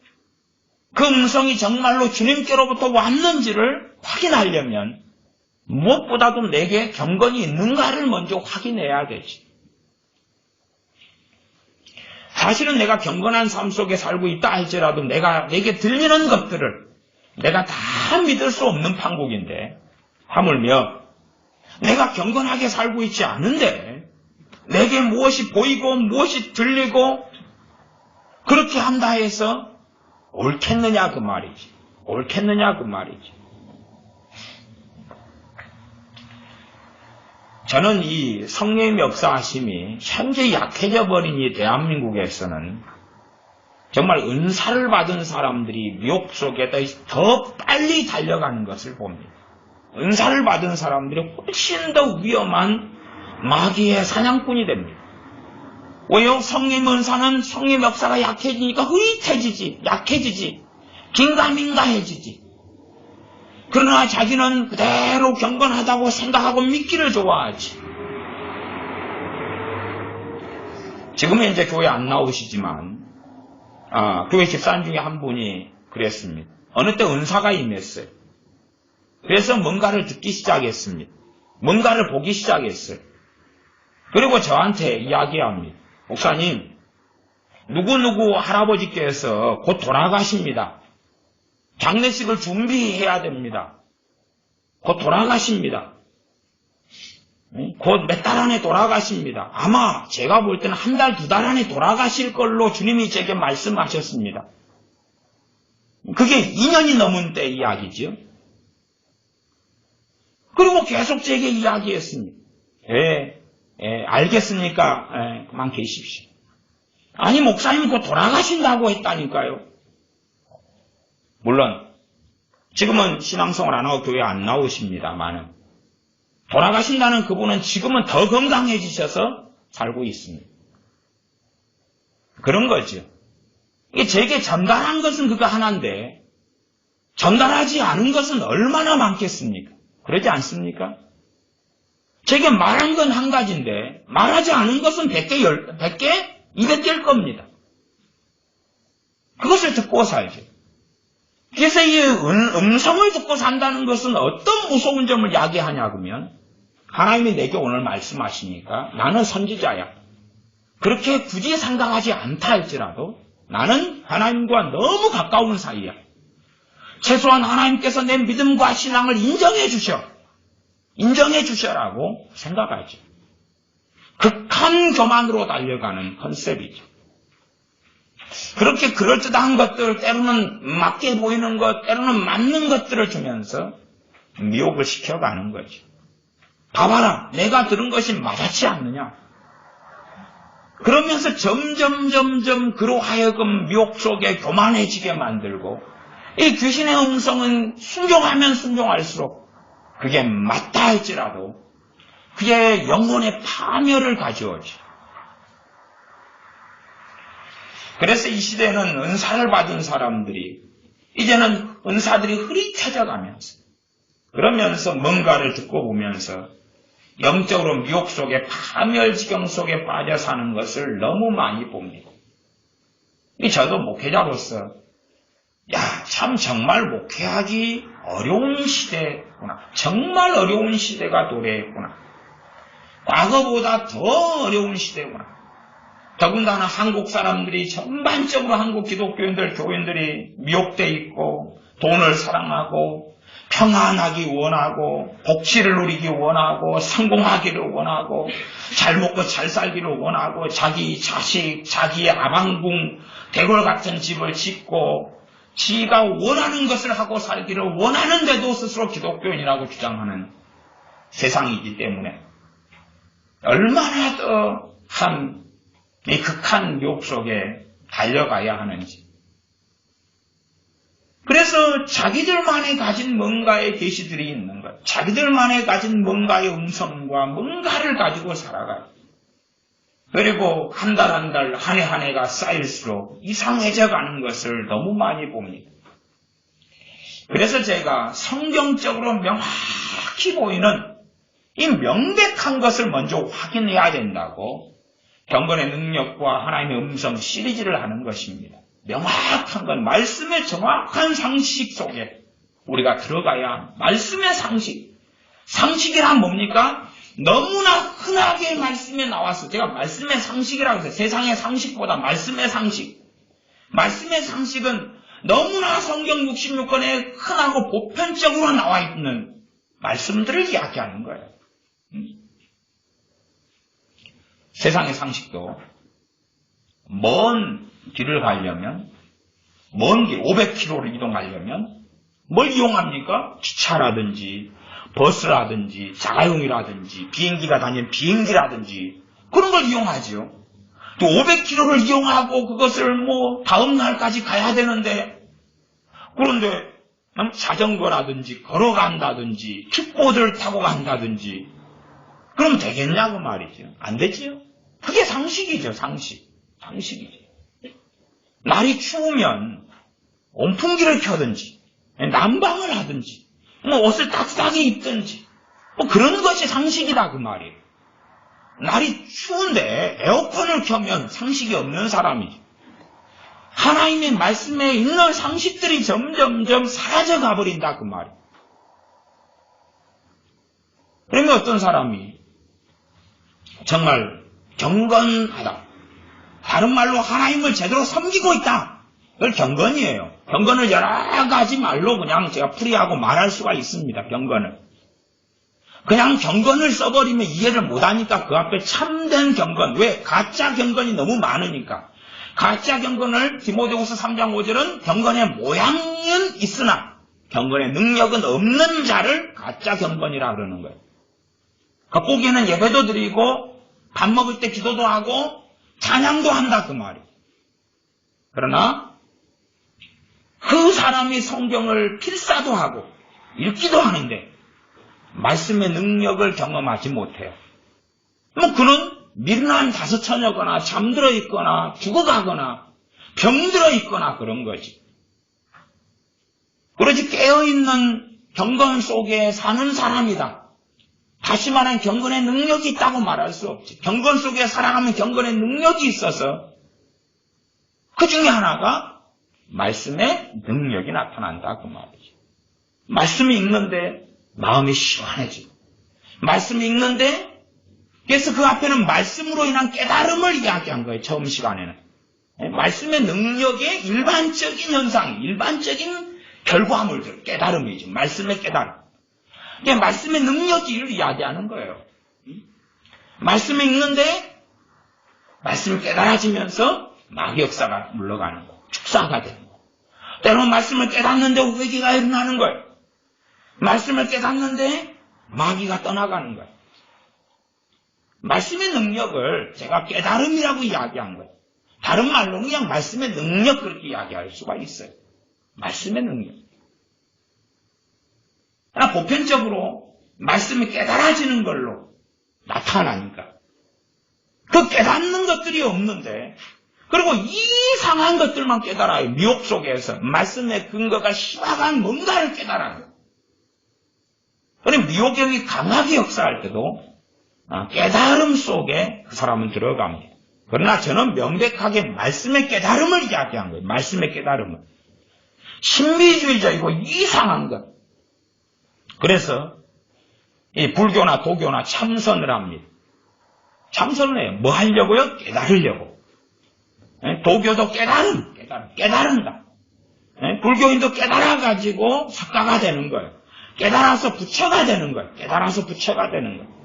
그 음성이 정말로 주님께로부터 왔는지를 확인하려면 무엇보다도 내게 경건이 있는가를 먼저 확인해야 되지. 사실은 내가 경건한 삶 속에 살고 있다 할지라도 내게 들리는 것들을 내가 다 믿을 수 없는 판국인데, 하물며 내가 경건하게 살고 있지 않은데 내게 무엇이 보이고 무엇이 들리고 그렇게 한다 해서 옳겠느냐 그 말이지. 옳겠느냐 그 말이지. 저는 이 성령의 역사하심이 현재 약해져 버린 이 대한민국에서는 정말 은사를 받은 사람들이 미혹 속에 더 빨리 달려가는 것을 봅니다. 은사를 받은 사람들이 훨씬 더 위험한 마귀의 사냥꾼이 됩니다. 왜요? 성령 은사는 성령 역사가 약해지니까 흐릿해지지, 약해지지, 긴가민가해지지. 그러나 자기는 그대로 경건하다고 생각하고 믿기를 좋아하지. 지금은 이제 교회 안 나오시지만 교회 집사님 중에 한 분이 그랬습니다. 어느 때 은사가 임했어요. 그래서 뭔가를 듣기 시작했습니다. 뭔가를 보기 시작했어요. 그리고 저한테 이야기합니다. 목사님, 누구누구 할아버지께서 곧 돌아가십니다. 장례식을 준비해야 됩니다. 곧 돌아가십니다. 곧 몇 달 안에 돌아가십니다. 아마 제가 볼 때는 한 달, 두 달 안에 돌아가실 걸로 주님이 제게 말씀하셨습니다. 그게 2년이 넘은 때 이야기죠. 그리고 계속 제게 이야기했습니다. 알겠으니까 그만 계십시오. 아니 목사님 곧 돌아가신다고 했다니까요. 물론 지금은 신앙생활 안 하고 교회 안 나오십니다만 돌아가신다는 그분은 지금은 더 건강해지셔서 살고 있습니다. 그런 거죠. 이게 제게 전달한 것은 그거 하나인데 전달하지 않은 것은 얼마나 많겠습니까? 그러지 않습니까? 제게 말한 건 한 가지인데 말하지 않은 것은 100개, 200개일 겁니다. 그것을 듣고 살죠. 그래서 이 음성을 듣고 산다는 것은 어떤 무서운 점을 야기하냐 그러면 하나님이 내게 오늘 말씀하시니까 나는 선지자야. 그렇게 굳이 생각하지 않다 할지라도 나는 하나님과 너무 가까운 사이야. 최소한 하나님께서 내 믿음과 신앙을 인정해 주셔라고 생각하죠. 극한 교만으로 달려가는 컨셉이죠. 그렇게 그럴듯한 것들, 때로는 맞게 보이는 것, 때로는 맞는 것들을 주면서 미혹을 시켜가는 거죠. 봐봐라, 내가 들은 것이 맞았지 않느냐. 그러면서 점점 그로 하여금 미혹 속에 교만해지게 만들고 이 귀신의 음성은 순종하면 순종할수록 그게 맞다 할지라도 그의 영혼의 파멸을 가져오죠. 그래서 이 시대는 은사를 받은 사람들이 이제는 은사들이 흐릿해져 가면서 그러면서 뭔가를 듣고 보면서 영적으로 미혹 속에 파멸지경 속에 빠져 사는 것을 너무 많이 봅니다. 저도 목회자로서 참 정말 목회하기 어려운 시대구나. 정말 어려운 시대가 도래했구나. 과거보다 더 어려운 시대구나. 더군다나 한국 사람들이 전반적으로 한국 기독교인들, 교인들이 미혹되어 있고 돈을 사랑하고 평안하기 원하고 복지를 누리기 원하고 성공하기를 원하고 잘 먹고 잘 살기를 원하고 자기 자식, 자기의 아방궁, 대궐 같은 집을 짓고 지가 원하는 것을 하고 살기를 원하는데도 스스로 기독교인이라고 주장하는 세상이기 때문에 얼마나 더 이 극한 미혹 속에 달려가야 하는지. 그래서 자기들만이 가진 뭔가의 계시들이 있는 것, 자기들만이 가진 뭔가의 음성과 뭔가를 가지고 살아가요. 그리고 한 달 한 달, 한 해 한 해가 쌓일수록 이상해져 가는 것을 너무 많이 봅니다. 그래서 제가 성경적으로 명확히 보이는 이 명백한 것을 먼저 확인해야 된다고 경건의 능력과 하나님의 음성 시리즈를 하는 것입니다. 명확한 건 말씀의 정확한 상식 속에 우리가 들어가야 말씀의 상식, 상식이란 뭡니까? 너무나 흔하게 말씀에 나왔어. 제가 말씀의 상식이라고 해서 세상의 상식보다 말씀의 상식. 말씀의 상식은 너무나 성경 66권에 흔하고 보편적으로 나와 있는 말씀들을 이야기하는 거예요. 세상의 상식도 먼 길을 가려면, 먼 길, 500km를 이동하려면 뭘 이용합니까? 기차라든지 버스라든지 자가용이라든지 비행기가 다니는 비행기라든지 그런 걸 이용하죠. 또 500km를 이용하고 그것을 다음 날까지 가야 되는데, 그런데 자전거라든지 걸어간다든지 킥보드를 타고 간다든지 그럼 되겠냐고 말이죠. 안 되지요. 그게 상식이죠. 상식이죠. 날이 추우면 온풍기를 켜든지 난방을 하든지 옷을 따뜻하게 입든지 그런 것이 상식이다 그 말이에요. 날이 추운데 에어컨을 켜면 상식이 없는 사람이죠. 하나님의 말씀에 있는 상식들이 점점점 사라져가 버린다 그 말이에요. 그러면 어떤 사람이 정말 경건하다, 다른 말로 하나님을 제대로 섬기고 있다, 그걸 경건이에요. 경건을 여러 가지 말로 그냥 제가 풀이하고 말할 수가 있습니다. 경건을 그냥 경건을 써버리면 이해를 못하니까 그 앞에 참된 경건, 왜? 가짜 경건이 너무 많으니까. 가짜 경건을 디모데후서 3장 5절은 경건의 모양은 있으나 경건의 능력은 없는 자를 가짜 경건이라 그러는 거예요. 겉보기에는 예배도 드리고 밥 먹을 때 기도도 하고 찬양도 한다 그 말이에요. 그러나 그 사람이 성경을 필사도 하고 읽기도 하는데 말씀의 능력을 경험하지 못해요. 그는 미련한 다섯처녀거나 잠들어 있거나 죽어가거나 병들어 있거나 그런 거지. 그러지 깨어있는 경건 속에 사는 사람이다. 다시 말하면 경건의 능력이 있다고 말할 수 없지. 경건 속에 살아가면 경건의 능력이 있어서 그 중에 하나가 말씀의 능력이 나타난다 그 말이지. 말씀이 읽는데 마음이 시원해지고, 말씀이 읽는데 그래서 그 앞에는 말씀으로 인한 깨달음을 이야기한 거예요. 처음 시간에는 말씀의 능력의 일반적인 현상, 일반적인 결과물들, 깨달음이죠. 말씀의 깨달음. 말씀의 능력을 이야기하는 거예요. 말씀을 읽는데 말씀이 깨달아지면서 마귀 역사가 물러가는 거예요. 축사가 되는 거예요. 때로는 말씀을 깨닫는데 회개가 일어나는 거예요. 말씀을 깨닫는데 마귀가 떠나가는 거예요. 말씀의 능력을 제가 깨달음이라고 이야기한 거예요. 다른 말로는 그냥 말씀의 능력 그렇게 이야기할 수가 있어요. 말씀의 능력. 그러나 보편적으로 말씀이 깨달아지는 걸로 나타나니까 그 깨닫는 것들이 없는데, 그리고 이상한 것들만 깨달아요. 미혹 속에서 말씀의 근거가 희박한 뭔가를 깨달아요. 그럼 미혹력이 강하게 역사할 때도 깨달음 속에 그 사람은 들어갑니다. 그러나 저는 명백하게 말씀의 깨달음을 이야기한 거예요. 말씀의 깨달음을. 신비주의적이고 이상한 것. 그래서 이 불교나 도교나 참선을 합니다. 참선을 해요. 뭐 하려고요? 깨달으려고. 도교도 깨달은다. 불교인도 깨달아가지고 석가가 되는 거예요. 깨달아서 부처가 되는 거예요. 깨달아서 부처가 되는 거예요.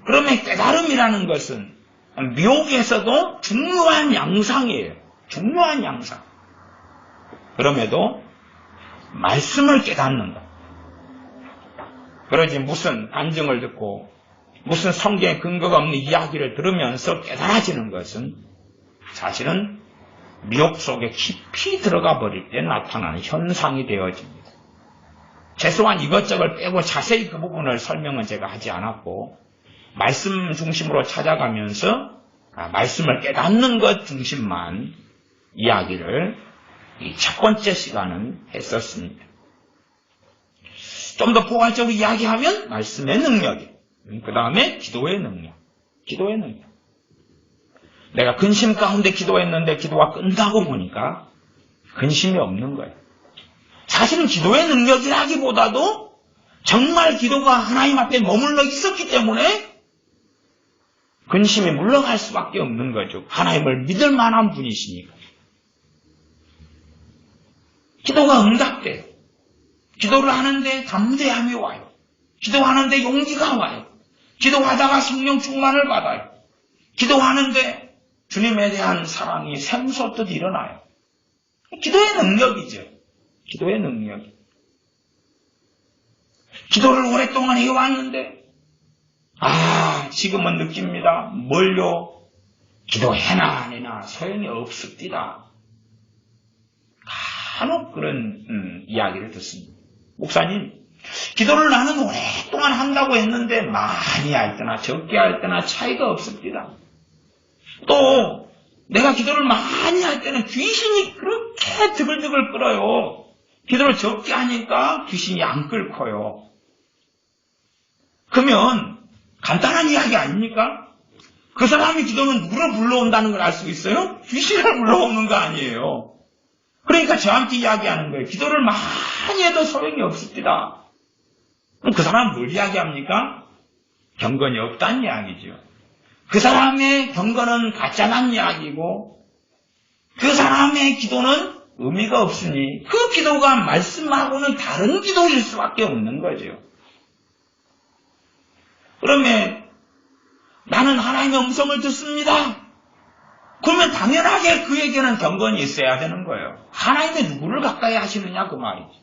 그러면 깨달음이라는 것은 미혹에서도 중요한 양상이에요. 중요한 양상. 그럼에도 말씀을 깨닫는 것. 그러지 무슨 안증을 듣고 무슨 성경에 근거가 없는 이야기를 들으면서 깨달아지는 것은 사실은 미혹 속에 깊이 들어가 버릴 때 나타나는 현상이 되어집니다. 최소한 이것저것 빼고 자세히 그 부분을 설명은 제가 하지 않았고, 말씀 중심으로 찾아가면서 말씀을 깨닫는 것 중심만 이야기를 이 첫 번째 시간은 했었습니다. 좀 더 포괄적으로 이야기하면 말씀의 능력이, 그 다음에 기도의 능력. 기도의 능력. 내가 근심 가운데 기도했는데 기도가 끈다고 보니까 근심이 없는 거예요. 사실은 기도의 능력이라기보다도 정말 기도가 하나님 앞에 머물러 있었기 때문에 근심이 물러갈 수밖에 없는 거죠. 하나님을 믿을 만한 분이시니까. 기도가 응답돼요. 기도를 하는데 담대함이 와요. 기도하는데 용기가 와요. 기도하다가 성령 충만을 받아요. 기도하는데 주님에 대한 사랑이 샘솟듯 일어나요. 기도의 능력이죠. 기도의 능력. 기도를 오랫동안 해왔는데 지금은 느낍니다. 뭘요? 기도해나 안 해나 소용이 없습니다. 간혹 그런 이야기를 듣습니다. 목사님, 기도를 나는 오랫동안 한다고 했는데 많이 할 때나 적게 할 때나 차이가 없습니다. 또 내가 기도를 많이 할 때는 귀신이 그렇게 드글드글 끓어요. 기도를 적게 하니까 귀신이 안 끓고요. 그러면 간단한 이야기 아닙니까? 그 사람이 기도는 누구를 불러온다는 걸 알 수 있어요? 귀신을 불러오는 거 아니에요. 그러니까 저한테 이야기하는 거예요. 기도를 많이 해도 소용이 없습니다. 그럼 그 사람은 뭘 이야기합니까? 경건이 없다는 이야기죠. 그 사람의 경건은 가짜난 이야기고 그 사람의 기도는 의미가 없으니 그 기도가 말씀하고는 다른 기도일 수밖에 없는 거죠. 그러면 나는 하나님의 음성을 듣습니다. 그러면 당연하게 그에게는 경건이 있어야 되는 거예요. 하나님의 누구를 가까이 하시느냐 그 말이지.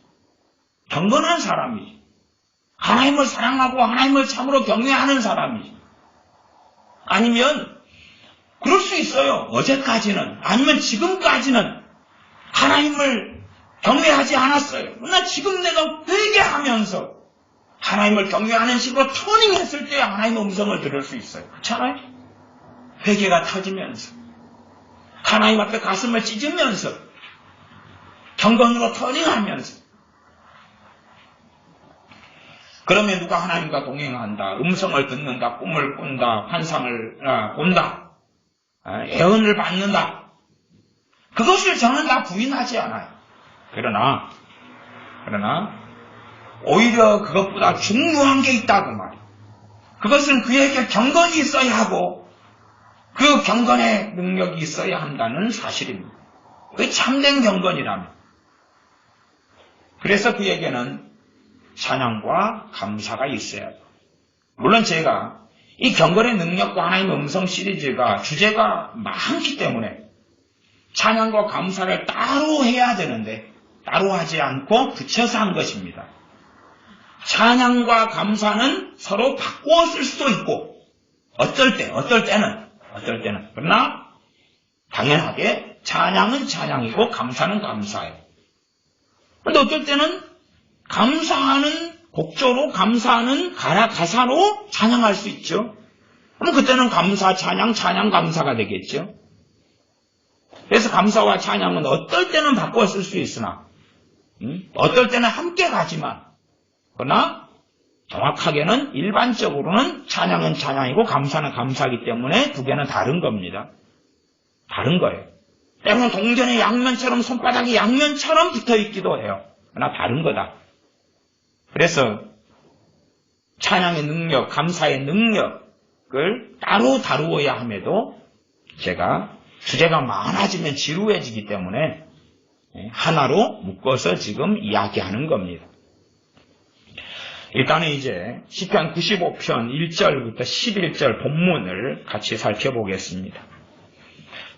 경건한 사람이지. 하나님을 사랑하고 하나님을 참으로 경외하는 사람이지. 아니면 그럴 수 있어요. 어제까지는 아니면 지금까지는 하나님을 경외하지 않았어요. 그러나 지금 내가 회개하면서 하나님을 경외하는 식으로 터닝했을 때 하나님의 음성을 들을 수 있어요. 그렇잖아요? 회개가 터지면서 하나님 앞에 가슴을 찢으면서 경건으로 터닝하면서 그러면 누가 하나님과 동행한다, 음성을 듣는다, 꿈을 꾼다, 환상을 본다, 애언을 받는다. 그것을 저는 다 부인하지 않아요. 그러나 오히려 그것보다 중요한 게 있다고 말이에요. 그것은 그에게 경건이 있어야 하고 그 경건의 능력이 있어야 한다는 사실입니다. 그게 참된 경건이라면. 그래서 그에게는 찬양과 감사가 있어야 해요. 물론 제가 이 경건의 능력과 하나님의 음성 시리즈가 주제가 많기 때문에 찬양과 감사를 따로 해야 되는데 따로 하지 않고 붙여서 한 것입니다. 찬양과 감사는 서로 바꾸어 쓸 수도 있고 어떨 때는 그러나 당연하게 찬양은 찬양이고 감사는 감사예요. 그런데 어떨 때는 감사하는 곡조로 감사하는 가사로 찬양할 수 있죠. 그럼 그때는 감사, 찬양, 감사가 되겠죠. 그래서 감사와 찬양은 어떨 때는 바꿔 쓸 수 있으나 어떨 때는 함께 가지만 그러나 정확하게는 일반적으로는 찬양은 찬양이고 감사는 감사이기 때문에 두 개는 다른 겁니다. 다른 거예요. 때로는 동전의 양면처럼 손바닥이 양면처럼 붙어있기도 해요. 그러나 다른 거다. 그래서 찬양의 능력, 감사의 능력을 따로 다루어야 함에도 제가 주제가 많아지면 지루해지기 때문에 하나로 묶어서 지금 이야기하는 겁니다. 일단은 이제 시편 95편 1절부터 11절 본문을 같이 살펴보겠습니다.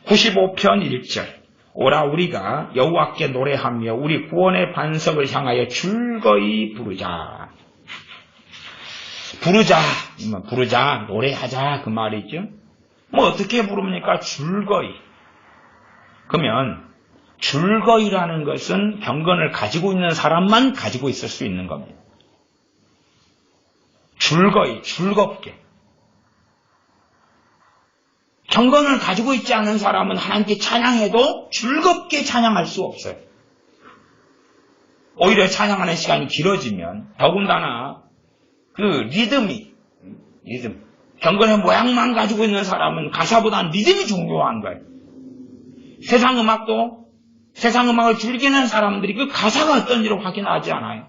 95편 1절 오라 우리가 여호와께 노래하며 우리 구원의 반석을 향하여 즐거이 부르자. 부르자, 노래하자 그 말이죠. 뭐 어떻게 부릅니까? 즐거이. 그러면 즐거이라는 것은 경건을 가지고 있는 사람만 가지고 있을 수 있는 겁니다. 즐겁게. 경건을 가지고 있지 않은 사람은 하나님께 찬양해도 즐겁게 찬양할 수 없어요. 오히려 찬양하는 시간이 길어지면 더군다나 그 리듬, 경건의 모양만 가지고 있는 사람은 가사보다는 리듬이 중요한 거예요. 세상 음악을 즐기는 사람들이 그 가사가 어떤지를 확인하지 않아요.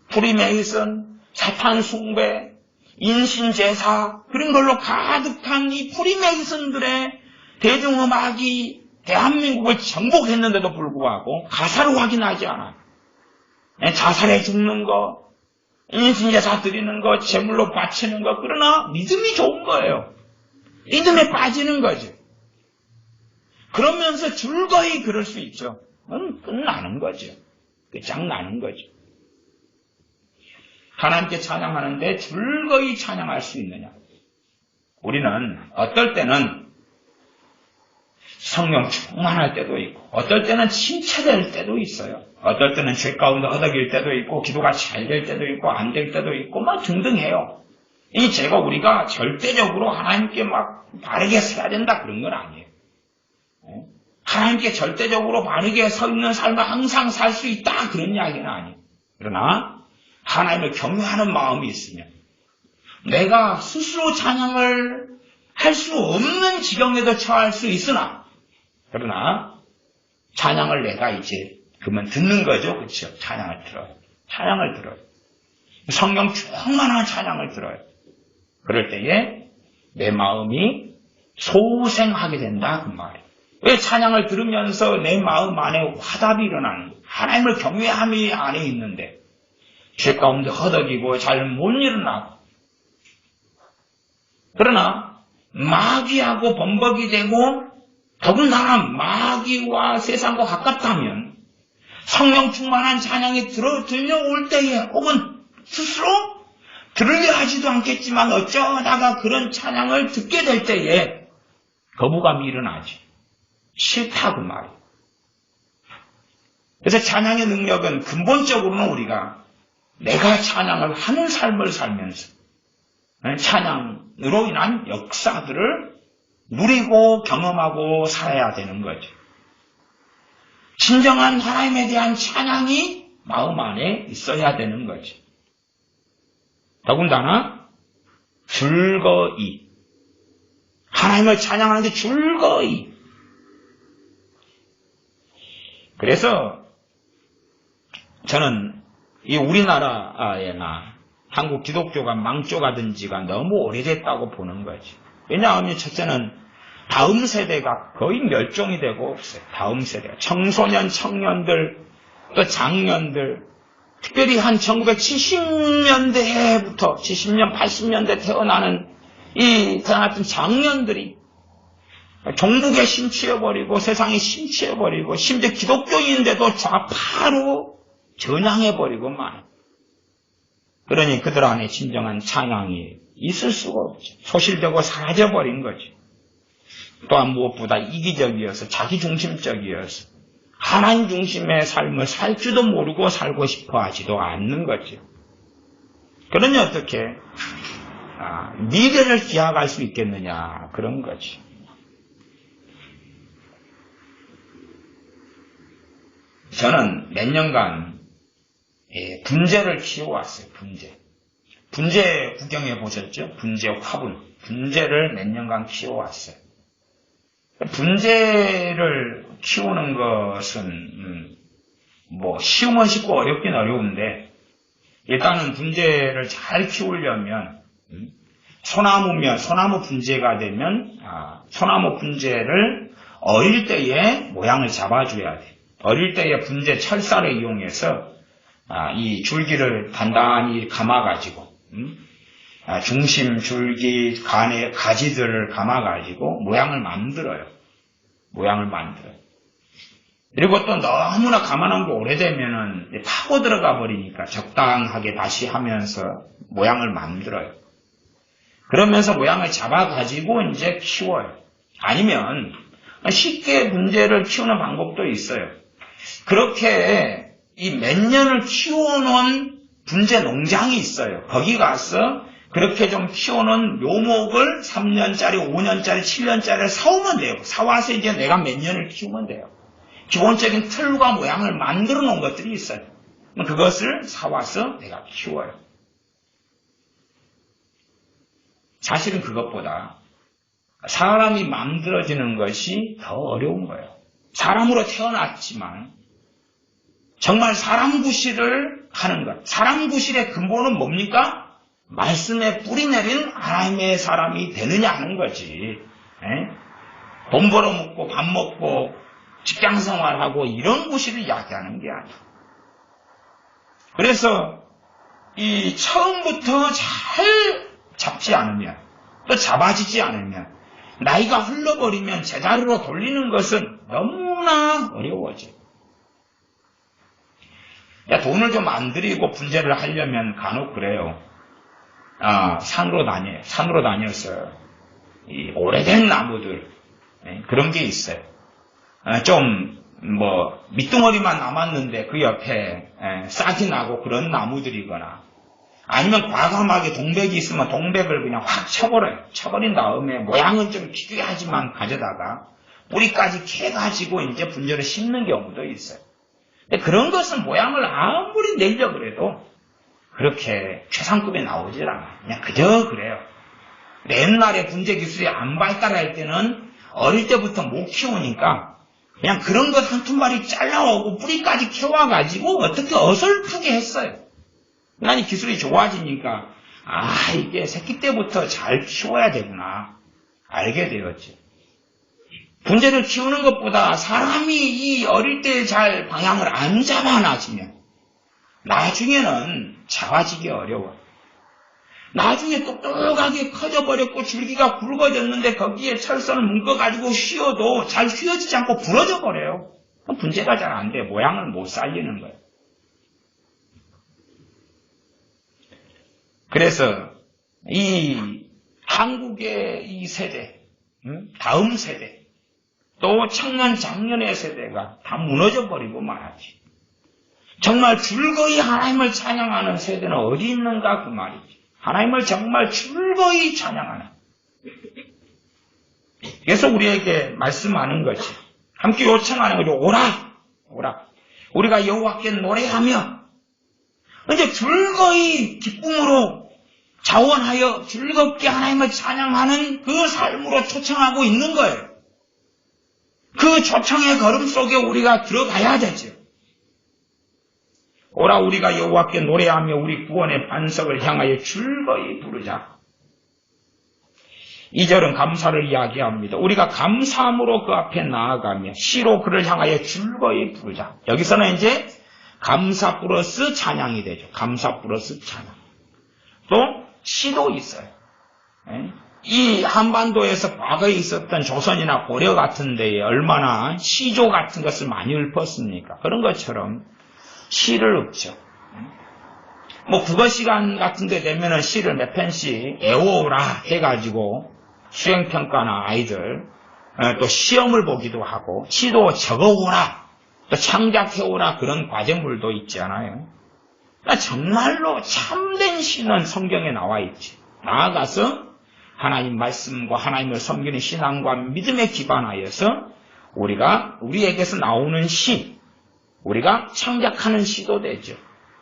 프리메이슨, 사탄 숭배, 인신제사 그런 걸로 가득한 이 프리메이슨들의 대중음악이 대한민국을 정복했는데도 불구하고 가사를 확인하지 않아요. 자살해 죽는 거, 인신제사 드리는 거, 제물로 바치는 거, 그러나 믿음이 좋은 거예요. 믿음에 빠지는 거죠. 그러면서 즐거이 그럴 수 있죠. 끝나는 거죠. 끝장나는 거죠. 하나님께 찬양하는데 즐거이 찬양할 수 있느냐? 우리는 어떨 때는 성령 충만할 때도 있고 어떨 때는 침체될 때도 있어요. 어떨 때는 죄 가운데 허덕일 때도 있고 기도가 잘 될 때도 있고 안 될 때도 있고 막 등등해요. 이 제가 우리가 절대적으로 하나님께 막 바르게 서야 된다 그런 건 아니에요. 하나님께 절대적으로 바르게 서 있는 삶을 항상 살 수 있다 그런 이야기는 아니에요. 그러나 하나님을 경외하는 마음이 있으면 내가 스스로 찬양을 할 수 없는 지경에도 처할 수 있으나 그러나 찬양을 내가 이제 그러면 듣는 거죠. 그렇죠? 찬양을 들어요. 찬양을 들어요. 성령 충만한 찬양을 들어요. 그럴 때에 내 마음이 소생하게 된다 그 말이에요. 왜 찬양을 들으면서 내 마음 안에 화답이 일어나는 거예요. 하나님을 경외함이 안에 있는데 죄 가운데 허덕이고 잘 못 일어나고 그러나 마귀하고 범벅이 되고 더군다나 마귀와 세상과 가깝다면 성령 충만한 찬양이 들려올 때에 혹은 스스로 들으려 하지도 않겠지만 어쩌다가 그런 찬양을 듣게 될 때에 거부감이 일어나지. 싫다 그 말이에요. 그래서 찬양의 능력은 근본적으로는 우리가 내가 찬양을 하는 삶을 살면서 찬양으로 인한 역사들을 누리고 경험하고 살아야 되는 거죠. 진정한 하나님에 대한 찬양이 마음 안에 있어야 되는 거죠. 더군다나 즐거이 하나님을 찬양하는데 즐거이. 그래서 저는 이 우리나라에나 한국 기독교가 망조가든 지가 너무 오래됐다고 보는 거지. 왜냐하면 첫째는 다음 세대가 거의 멸종이 되고 없어요. 다음 세대가. 청소년, 청년들, 또 장년들, 특별히 한 1970년대부터 70년, 80년대 태어나는 이 태어났던 장년들이 종북에 심취해버리고 세상에 심취해버리고 심지어 기독교인인데도 좌파로 전향해버리고 말. 그러니 그들 안에 진정한 찬양이 있을 수가 없죠. 소실되고 사라져버린 거죠. 또한 무엇보다 이기적이어서 자기중심적이어서 하나님 중심의 삶을 살 줄도 모르고 살고 싶어 하지도 않는 거죠. 그러니 어떻게 미래를 기약할 수 있겠느냐 그런 거지. 저는 몇 년간 분재를 키워왔어요. 분재 구경해 보셨죠? 분재 화분. 분재를 몇 년간 키워왔어요. 분재를 키우는 것은 쉬우면 쉽고 어렵긴 어려운데 일단은 분재를 잘 키우려면 소나무면 소나무 분재가 되면 소나무 분재를 어릴 때에 모양을 잡아줘야 돼. 어릴 때에 분재 철사를 이용해서 이 줄기를 단단히 감아가지고 중심, 줄기, 간의 가지들을 감아가지고 모양을 만들어요. 그리고 또 너무나 감아놓은 게 오래되면은 파고 들어가 버리니까 적당하게 다시 하면서 모양을 만들어요. 그러면서 모양을 잡아가지고 이제 키워요. 아니면 쉽게 분재를 키우는 방법도 있어요. 그렇게 이 몇 년을 키워놓은 분재 농장이 있어요. 거기 가서 그렇게 좀 키워놓은 묘목을 3년짜리, 5년짜리, 7년짜리를 사오면 돼요. 사와서 이제 내가 몇 년을 키우면 돼요. 기본적인 틀과 모양을 만들어 놓은 것들이 있어요. 그것을 사와서 내가 키워요. 사실은 그것보다 사람이 만들어지는 것이 더 어려운 거예요. 사람으로 태어났지만 정말 사람 구실을 하는 것. 사람 구실의 근본은 뭡니까? 말씀에 뿌리 내린 하나님의 사람이 되느냐 하는 거지. 돈 벌어먹고 밥 먹고 직장생활하고 이런 구실을 이야기하는 게 아니야. 그래서 이 처음부터 잘 잡지 않으면 또 잡아지지 않으면 나이가 흘러버리면 제자리로 돌리는 것은 너무나 어려워져. 돈을 좀 안 들이고 분재를 하려면 간혹 그래요. 산으로 다녔어요. 이 오래된 나무들, 그런 게 있어요. 밑둥어리만 남았는데 그 옆에 싹이 나고 그런 나무들이거나 아니면 과감하게 동백이 있으면 동백을 그냥 확 쳐버려요. 쳐버린 다음에 모양은 좀 기괴하지만 가져다가 뿌리까지 캐가지고 이제 분재를 심는 경우도 있어요. 근데 그런 것은 모양을 아무리 내려고 그래도 그렇게 최상급에 나오질 않아요. 그냥 그저 그래요. 옛날에 분재 기술이 안 발달할 때는 어릴 때부터 못 키우니까 그냥 그런 것 한 tum발이 잘라오고 뿌리까지 캐와가지고 어떻게 어설프게 했어요. 아니 기술이 좋아지니까 이게 새끼 때부터 잘 키워야 되구나 알게 되었지. 분재를 키우는 것보다 사람이 이 어릴 때 잘 방향을 안 잡아놔지면 나중에는 잡아지기 어려워. 나중에 똑똑하게 커져버렸고 줄기가 굵어졌는데 거기에 철선을 묶어가지고 휘어도 잘 휘어지지 않고 부러져 버려요. 분재가 잘 안 돼. 모양을 못 살리는 거예요. 그래서 이 한국의 이 세대, 다음 세대, 또 청년 장년의 세대가 다 무너져 버리고 말하지. 정말 줄거이 하나님을 찬양하는 세대는 어디 있는가 그 말이지. 하나님을 정말 줄거이 찬양하는. 그래서 우리에게 말씀하는 것이 함께 요청하는 거죠. 오라. 우리가 여호와께 노래하며 이제 줄거이 기쁨으로 자원하여 즐겁게 하나님을 찬양하는 그 삶으로 초청하고 있는 거예요. 그 초청의 걸음 속에 우리가 들어가야 되죠. 오라 우리가 여호와께 노래하며 우리 구원의 반석을 향하여 즐거이 부르자. 2절은 감사를 이야기합니다. 우리가 감사함으로 그 앞에 나아가며 시로 그를 향하여 즐거이 부르자. 여기서는 이제 감사 플러스 찬양이 되죠. 감사 플러스 찬양. 또 시도 있어요. 이 한반도에서 과거에 있었던 조선이나 고려 같은 데에 얼마나 시조 같은 것을 많이 읊었습니까? 그런 것처럼 시를 읊죠. 국어 시간 같은 데 되면은 시를 몇 편씩 외워오라 해가지고 수행평가나 아이들 또 시험을 보기도 하고 시도 적어오라 또 창작해오라 그런 과제물도 있지 않아요? 정말로 참된 시는 성경에 나와 있지. 나아가서 하나님 말씀과 하나님을 섬기는 신앙과 믿음에 기반하여서 우리에게서 나오는 시, 우리가 창작하는 시도 되죠.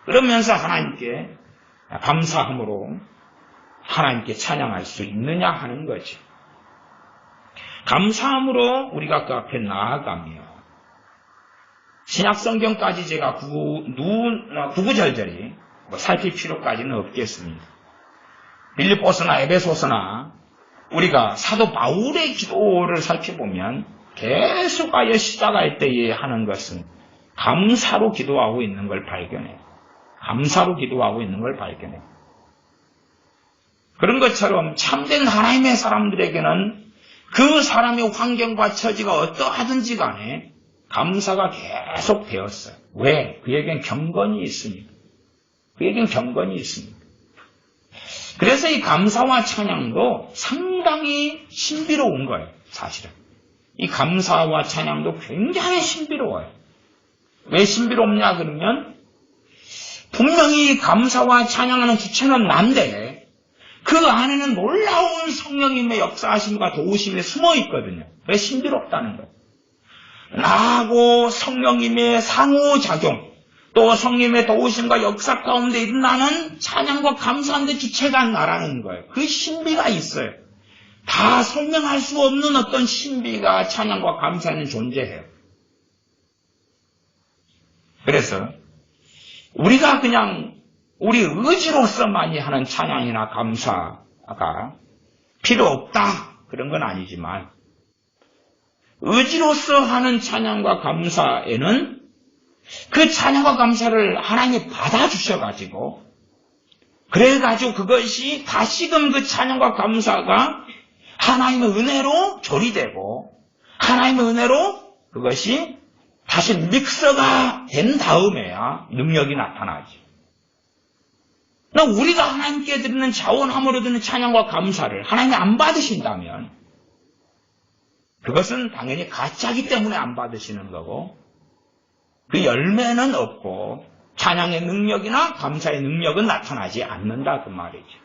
그러면서 하나님께 감사함으로 하나님께 찬양할 수 있느냐 하는 거죠. 감사함으로 우리가 그 앞에 나아가며 신약성경까지 제가 구구절절히 살필 필요까지는 없겠습니다. 빌립보서나 에베소서나 우리가 사도 바울의 기도를 살펴보면 계속하여 시작할 때에 하는 것은 감사로 기도하고 있는 걸 발견해요. 감사로 기도하고 있는 걸 발견해요. 그런 것처럼 참된 하나님의 사람들에게는 그 사람의 환경과 처지가 어떠하든지 간에 감사가 계속 되었어요. 왜? 그에겐 경건이 있습니다. 그래서 이 감사와 찬양도 상당히 신비로운 거예요. 사실은. 이 감사와 찬양도 굉장히 신비로워요. 왜 신비롭냐 그러면 분명히 감사와 찬양하는 주체는 난데 그 안에는 놀라운 성령님의 역사하심과 도우심이 숨어 있거든요. 왜 신비롭다는 거예요. 나하고 성령님의 상호작용 또 성령님의 도우심과 역사 가운데 나는 찬양과 감사하는데 주체가 나라는 거예요. 그 신비가 있어요. 다 설명할 수 없는 어떤 신비가 찬양과 감사에는 존재해요. 그래서 우리가 그냥 우리 의지로서만이 하는 찬양이나 감사가 필요 없다 그런 건 아니지만 의지로서 하는 찬양과 감사에는 그 찬양과 감사를 하나님이 받아주셔가지고 그래가지고 그것이 다시금 그 찬양과 감사가 하나님의 은혜로 조리되고 하나님의 은혜로 그것이 다시 믹서가 된 다음에야 능력이 나타나지. 우리가 하나님께 드리는 자원함으로 드리는 찬양과 감사를 하나님이 안 받으신다면 그것은 당연히 가짜이기 때문에 안 받으시는 거고 그 열매는 없고 찬양의 능력이나 감사의 능력은 나타나지 않는다 그 말이죠.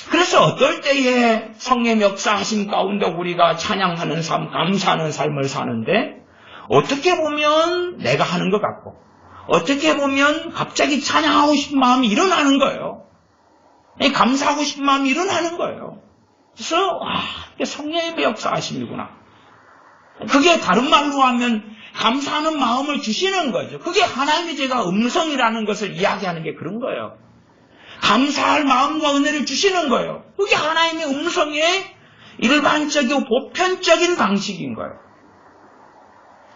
그래서 어떨 때에 성령의 역사하심 가운데 우리가 찬양하는 삶, 감사하는 삶을 사는데 어떻게 보면 내가 하는 것 같고 어떻게 보면 갑자기 찬양하고 싶은 마음이 일어나는 거예요. 감사하고 싶은 마음이 일어나는 거예요. 그래서 이게 성령의 역사하심이구나. 그게 다른 말로 하면 감사하는 마음을 주시는 거죠. 그게 하나님의 제가 음성이라는 것을 이야기하는 게 그런 거예요. 감사할 마음과 은혜를 주시는 거예요. 그게 하나님의 음성의 일반적이고 보편적인 방식인 거예요.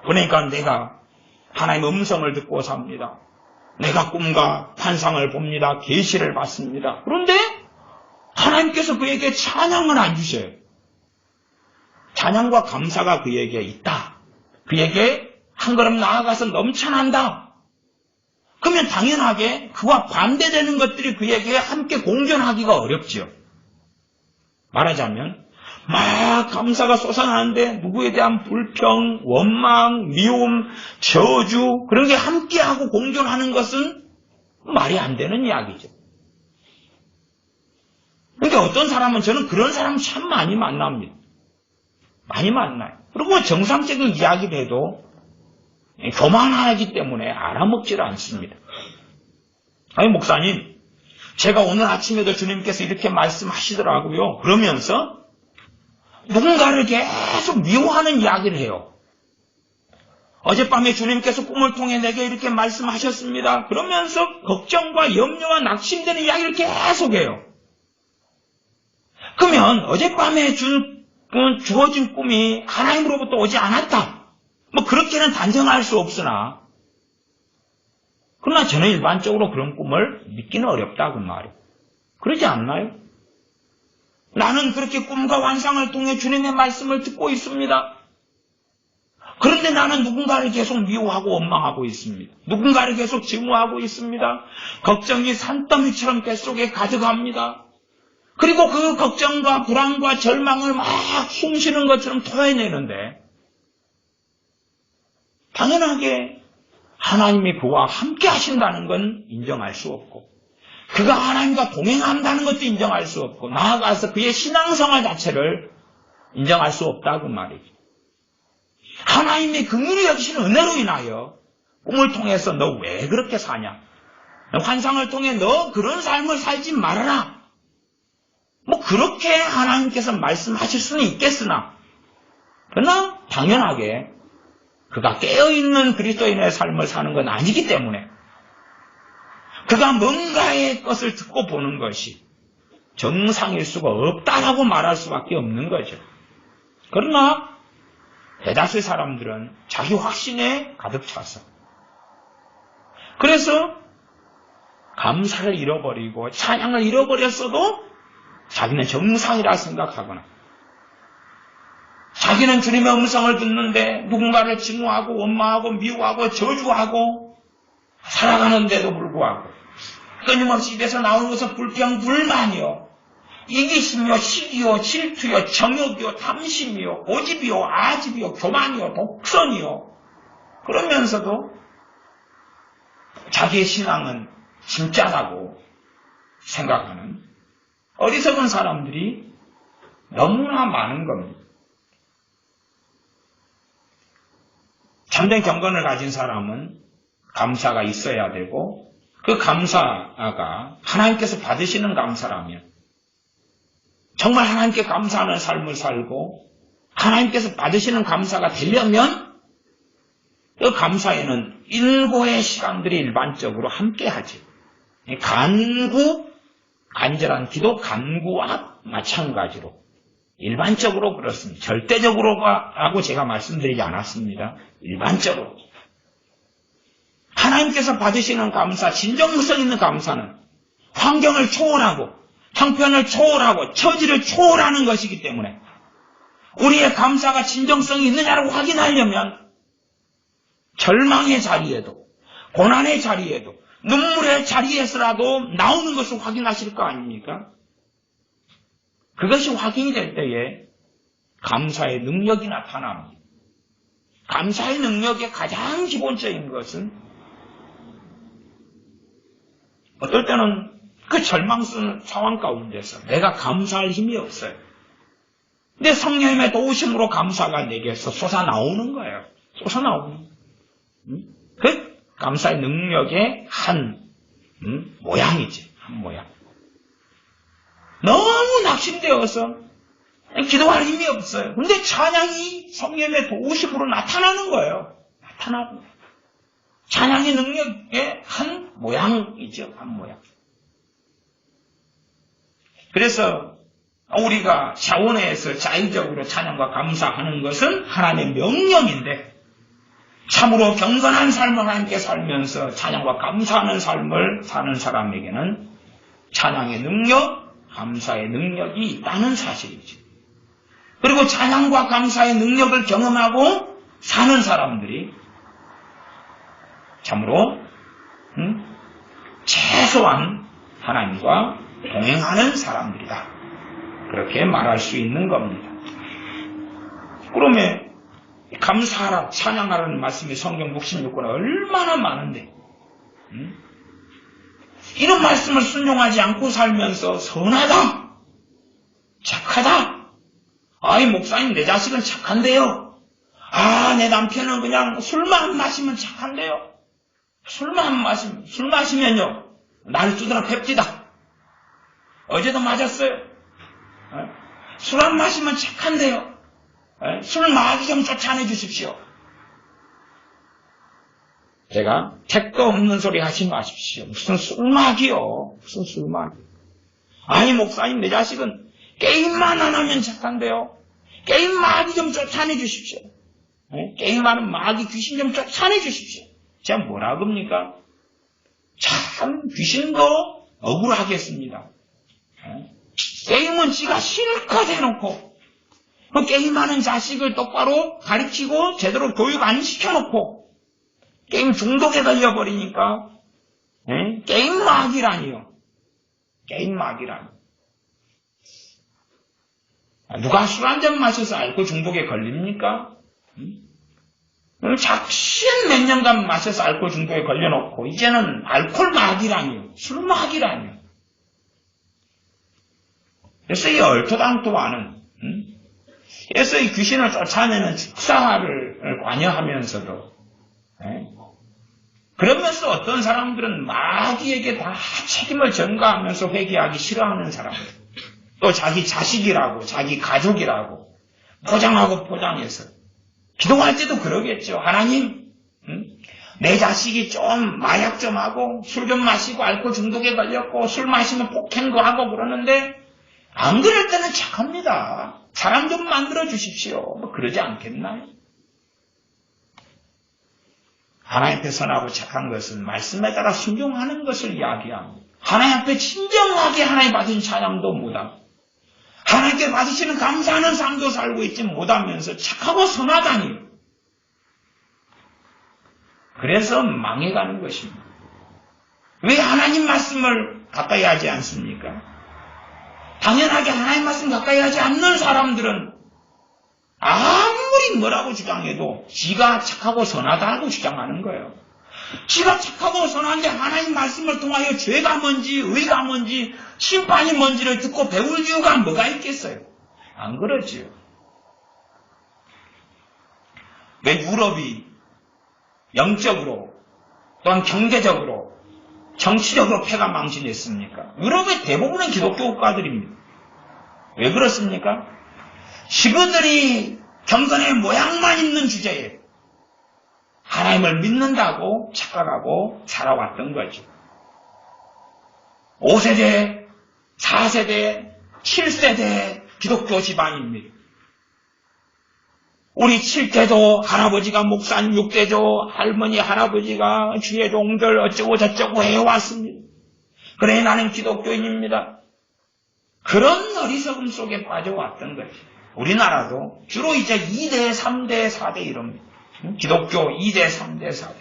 그러니까 내가 하나님의 음성을 듣고 삽니다. 내가 꿈과 환상을 봅니다. 계시를 받습니다. 그런데 하나님께서 그에게 찬양을 안 주셔요. 찬양과 감사가 그에게 있다. 그에게 한 걸음 나아가서 넘쳐난다. 그러면 당연하게 그와 반대되는 것들이 그에게 함께 공존하기가 어렵지요. 말하자면 막 감사가 솟아나는데 누구에 대한 불평, 원망, 미움, 저주 그런 게 함께하고 공존하는 것은 말이 안 되는 이야기죠. 그러니까 어떤 사람은 저는 그런 사람 참 많이 만납니다. 많이 만나요. 그리고 정상적인 이야기를 해도 교만하기 때문에 알아먹지를 않습니다. 아니 목사님, 제가 오늘 아침에도 주님께서 이렇게 말씀하시더라고요. 그러면서 누군가를 계속 미워하는 이야기를 해요. 어젯밤에 주님께서 꿈을 통해 내게 이렇게 말씀하셨습니다. 그러면서 걱정과 염려와 낙심되는 이야기를 계속해요. 그러면 어젯밤에 주어진 꿈이 하나님으로부터 오지 않았다. 그렇게는 단정할 수 없으나 그러나 저는 일반적으로 그런 꿈을 믿기는 어렵다 그 말이에요. 그러지 않나요? 나는 그렇게 꿈과 환상을 통해 주님의 말씀을 듣고 있습니다. 그런데 나는 누군가를 계속 미워하고 원망하고 있습니다. 누군가를 계속 증오하고 있습니다. 걱정이 산더미처럼 뱃속에 가득합니다. 그리고 그 걱정과 불안과 절망을 막 숨쉬는 것처럼 토해내는데 당연하게 하나님이 그와 함께 하신다는 건 인정할 수 없고 그가 하나님과 동행한다는 것도 인정할 수 없고 나아가서 그의 신앙생활 자체를 인정할 수 없다 그 말이죠. 하나님의 긍휼히 여기시는 은혜로 인하여 꿈을 통해서 너 왜 그렇게 사냐? 환상을 통해 너 그런 삶을 살지 말아라. 그렇게 하나님께서 말씀하실 수는 있겠으나 그러나 당연하게 그가 깨어있는 그리스도인의 삶을 사는 건 아니기 때문에 그가 뭔가의 것을 듣고 보는 것이 정상일 수가 없다라고 말할 수밖에 없는 거죠. 그러나 대다수의 사람들은 자기 확신에 가득 차서 그래서 감사를 잃어버리고 찬양을 잃어버렸어도 자기는 정상이라 생각하거나 자기는 주님의 음성을 듣는데 누군가를 증오하고 원망하고 미워하고 저주하고 살아가는데도 불구하고 끊임없이 입에서 나오는 것은 불평, 불만이요, 이기심이요, 시기요, 질투요, 정욕이요, 탐심이요, 고집이요, 아집이요, 교만이요, 독선이요. 그러면서도 자기의 신앙은 진짜라고 생각하는 어리석은 사람들이 너무나 많은 겁니다. 참된 경건을 가진 사람은 감사가 있어야 되고 그 감사가 하나님께서 받으시는 감사라면 정말 하나님께 감사하는 삶을 살고 하나님께서 받으시는 감사가 되려면 그 감사에는 일고의 시간들이 일반적으로 함께하지. 간구, 간절한 기도 간구와 마찬가지로 일반적으로 그렇습니다. 절대적으로라고 제가 말씀드리지 않았습니다. 일반적으로. 하나님께서 받으시는 감사, 진정성 있는 감사는 환경을 초월하고 형편을 초월하고 처지를 초월하는 것이기 때문에 우리의 감사가 진정성이 있느냐고 확인하려면 절망의 자리에도 고난의 자리에도 눈물의 자리에서라도 나오는 것을 확인하실 거 아닙니까? 그것이 확인이 될 때에 감사의 능력이 나타납니다. 감사의 능력의 가장 기본적인 것은 어떨 때는 그 절망스러운 상황 가운데서 내가 감사할 힘이 없어요. 근데 성령님의 도우심으로 감사가 내게서 솟아나오는 거예요. 솟아나오는. 그 감사의 능력의 한 모양이지. 한 모양. 너무 낙심되어서 기도할 힘이 없어요. 근데 찬양이 성령의 도우심으로 나타나는 거예요. 나타나고. 찬양의 능력의 한 모양이죠. 한 모양. 그래서 우리가 자원에서 자의적으로 찬양과 감사하는 것은 하나님의 명령인데 참으로 경건한 삶을 하나님께 살면서 찬양과 감사하는 삶을 사는 사람에게는 찬양의 능력, 감사의 능력이 있다는 사실이죠. 그리고 찬양과 감사의 능력을 경험하고 사는 사람들이 참으로 최소한 하나님과 동행하는 사람들이다. 그렇게 말할 수 있는 겁니다. 그러면 감사하라, 찬양하라는 말씀이 성경 66권에 얼마나 많은데 이런 말씀을 순종하지 않고 살면서 선하다, 착하다, 아이 목사님 내 자식은 착한데요, 내 남편은 그냥 술만 마시면 착한데요, 술 마시면요 나를 두드러 팹디다, 어제도 맞았어요, 술 안 마시면 착한데요, 술 마귀 좀 쫓아내 주십시오. 제가 택도 없는 소리 하지 마십시오. 무슨 술마귀요. 무슨 술마귀. 아니 목사님 내 자식은 게임만 안 하면 착한데요. 게임 마귀 좀 쫓아내 주십시오. 게임하는 마귀 귀신 좀 쫓아내 주십시오. 제가 뭐라 그럽니까? 참 귀신도 억울하겠습니다. 게임은 지가 실컷 해놓고 그 게임하는 자식을 똑바로 가르치고 제대로 교육 안 시켜놓고 게임 중독에 걸려버리니까 게임 마귀라니요. 게임 마귀라니. 누가 술 한 잔 마셔서 알코올 중독에 걸립니까? 작심 몇 년간 마셔서 알코올 중독에 걸려놓고 이제는 알코올 마귀라니요. 술 마귀라니요. 그래서 이 얼토당토하는 그래서 이 귀신을 쫓아내는 축사를 관여하면서도 그러면서 어떤 사람들은 마귀에게 다 책임을 전가하면서 회개하기 싫어하는 사람들, 또 자기 자식이라고 자기 가족이라고 포장하고 포장해서 기도할 때도 그러겠죠. 하나님 내 자식이 좀 마약 좀 하고 술 좀 마시고 알코올 중독에 걸렸고 술 마시면 폭행도 하고 그러는데 안 그럴 때는 착합니다. 사람 좀 만들어 주십시오. 뭐 그러지 않겠나요? 하나님 앞에 선하고 착한 것은 말씀에 따라 순종하는 것을 이야기합니다. 하나님 앞에 진정하게 하나님 받으신 찬양도 못하고 하나님께 받으시는 감사하는 삶도 살고 있지 못하면서 착하고 선하다니. 그래서 망해가는 것입니다. 왜 하나님 말씀을 가까이 하지 않습니까? 당연하게 하나님 말씀 가까이 하지 않는 사람들은 아무리 뭐라고 주장해도 지가 착하고 선하다고 주장하는 거예요. 지가 착하고 선한데 하나님 말씀을 통하여 죄가 뭔지 의가 뭔지 심판이 뭔지를 듣고 배울 이유가 뭐가 있겠어요? 안 그러지요. 왜 유럽이 영적으로 또한 경제적으로 정치적으로 패가 망신했습니까? 유럽의 대부분은 기독교 국가들입니다. 왜 그렇습니까? 지그들이 경건의 모양만 있는 주제에 하나님을 믿는다고 착각하고 살아왔던 거죠. 5세대, 4세대, 7세대 기독교 집안입니다. 우리 7대도 할아버지가 목사님, 6대도 할머니, 할아버지가 주의 종들 어쩌고 저쩌고 해왔습니다. 그래 나는 기독교인입니다. 그런 어리석음 속에 빠져왔던 거죠. 우리나라도 주로 이제 2대, 3대, 4대 이럽니다. 기독교 2대, 3대, 4대.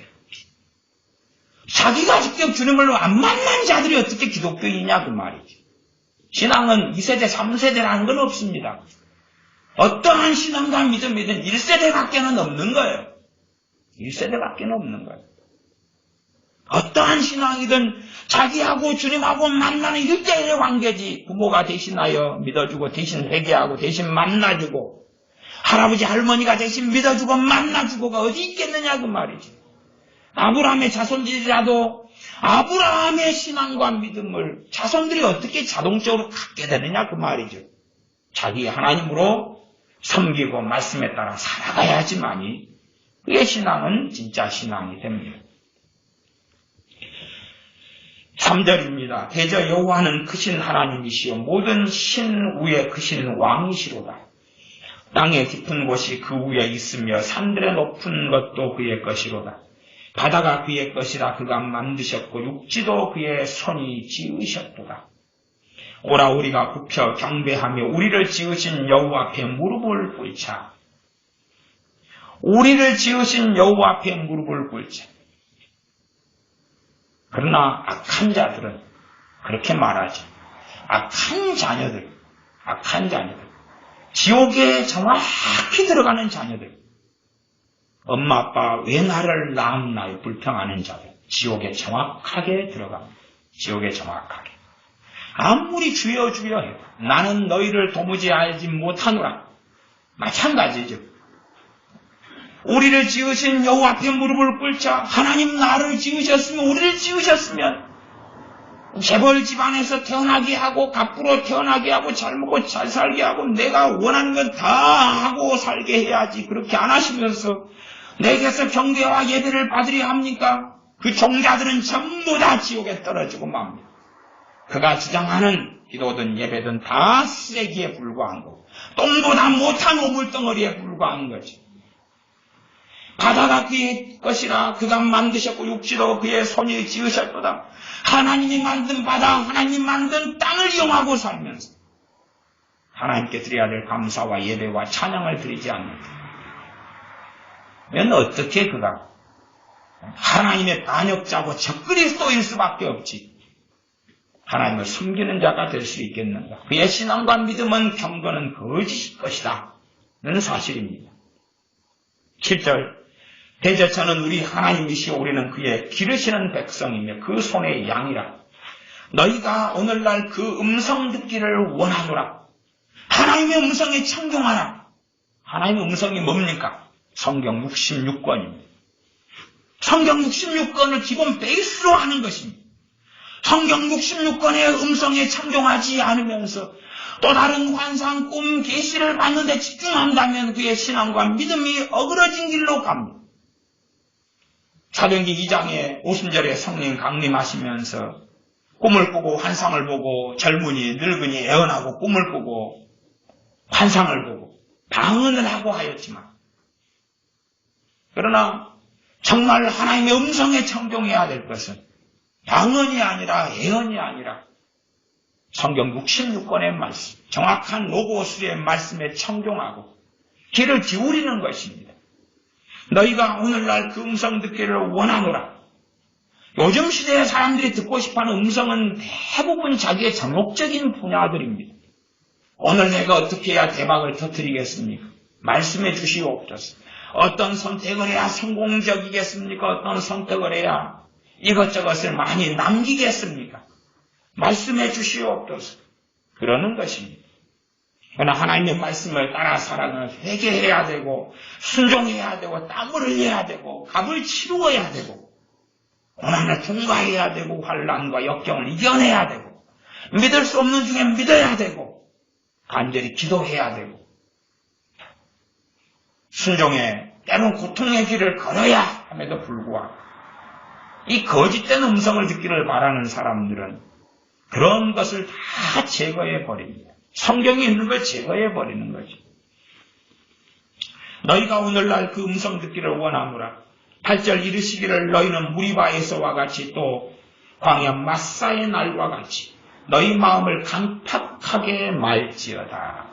자기가 직접 주님을 안 만난 자들이 어떻게 기독교인이냐 그 말이죠. 신앙은 2세대, 3세대라는 건 없습니다. 어떠한 신앙과 믿음이든 1세대밖에는 없는 거예요. 1세대밖에는 없는 거예요. 어떠한 신앙이든 자기하고 주님하고 만나는 1대1의 관계지 부모가 대신하여 믿어주고 대신 회개하고 대신 만나주고 할아버지 할머니가 대신 믿어주고 만나주고가 어디 있겠느냐 그 말이지. 아브라함의 자손들이라도 아브라함의 신앙과 믿음을 자손들이 어떻게 자동적으로 갖게 되느냐 그 말이죠. 자기 하나님으로 섬기고 말씀에 따라 살아가야지만이 그의 신앙은 진짜 신앙이 됩니다. 3절입니다. 대저 여호와는 크신 하나님이시요 모든 신 위에 크신 왕이시로다. 땅의 깊은 곳이 그 위에 있으며 산들의 높은 것도 그의 것이로다. 바다가 그의 것이라 그가 만드셨고 육지도 그의 손이 지으셨도다. 오라 우리가 굽혀 경배하며 우리를 지으신 여호와 앞에 무릎을 꿇자. 우리를 지으신 여호와 앞에 무릎을 꿇자. 그러나 악한 자들은 그렇게 말하지. 악한 자녀들, 지옥에 정확히 들어가는 자녀들, 엄마 아빠 왜 나를 낳았나요? 불평하는 자들, 지옥에 정확하게 들어갑니다. 지옥에 정확하게. 아무리 주여 주여 해도 나는 너희를 도무지 알지 못하노라. 마찬가지죠. 우리를 지으신 여호와 앞에 무릎을 꿇자. 하나님 나를 지으셨으면 우리를 지으셨으면 재벌 집안에서 태어나게 하고 갑부로 태어나게 하고 잘 먹고 잘 살게 하고 내가 원하는 건 다 하고 살게 해야지. 그렇게 안 하시면서 내게서 경배와 예배를 받으려 합니까? 그 종자들은 전부 다 지옥에 떨어지고 맙니다. 그가 주장하는 기도든 예배든 다 쓰레기에 불과한 거고 똥보다 못한 오물덩어리에 불과한 거지. 바다가 그의 것이라 그가 만드셨고 육지도 그의 손이 지으셨도다. 하나님이 만든 바다, 하나님이 만든 땅을 이용하고 살면서 하나님께 드려야 될 감사와 예배와 찬양을 드리지 않는다. 면 어떻게 그가 하나님의 반역자고 적그리스도일 수밖에 없지. 하나님을 숨기는 자가 될 수 있겠는가. 그의 신앙과 믿음은 경건은 거짓일 것이다. 는 사실입니다. 7절 대저처는 우리 하나님이시오 우리는 그의 기르시는 백성이며 그 손의 양이라. 너희가 오늘날 그 음성 듣기를 원하노라. 하나님의 음성에 청종하라. 하나님의 음성이 뭡니까? 성경 66권입니다. 성경 66권을 기본 베이스로 하는 것입니다. 성경 66권의 음성에 청종하지 않으면서 또 다른 환상, 꿈, 계시를 받는 데 집중한다면 그의 신앙과 믿음이 어그러진 길로 갑니다. 사도행전 2장에 오순절에 성령 강림하시면서 꿈을 꾸고 환상을 보고 젊은이, 늙은이 애언하고 꿈을 꾸고 환상을 보고 방언을 하고 하였지만 그러나 정말 하나님의 음성에 청종해야 될 것은 방언이 아니라 애언이 아니라 성경 66권의 말씀, 정확한 로고스의 말씀에 청종하고 귀를 기울이는 것입니다. 너희가 오늘날 그 음성 듣기를 원하노라. 요즘 시대의 사람들이 듣고 싶어하는 음성은 대부분 자기의 정욕적인 분야들입니다. 오늘 내가 어떻게 해야 대박을 터뜨리겠습니까? 말씀해 주시옵소서. 어떤 선택을 해야 성공적이겠습니까? 어떤 선택을 해야 이것저것을 많이 남기겠습니까? 말씀해 주시옵소서. 그러는 것입니다. 그러나 하나님의 말씀을 따라 살아가는 회개해야 되고 순종해야 되고 땀을 흘려야 되고 값을 치루어야 되고 고난을 통과해야 되고 환난과 역경을 이겨내야 되고 믿을 수 없는 중에 믿어야 되고 간절히 기도해야 되고 순종의 때론 고통의 길을 걸어야 함에도 불구하고 이 거짓된 음성을 듣기를 바라는 사람들은 그런 것을 다 제거해 버립니다. 성경에 있는 걸 제거해 버리는 거지. 너희가 오늘날 그 음성 듣기를 원하노라. 8절 이르시기를 너희는 무리바에서와 같이 또 광야 마사의 날과 같이 너희 마음을 강팍하게 말지어다.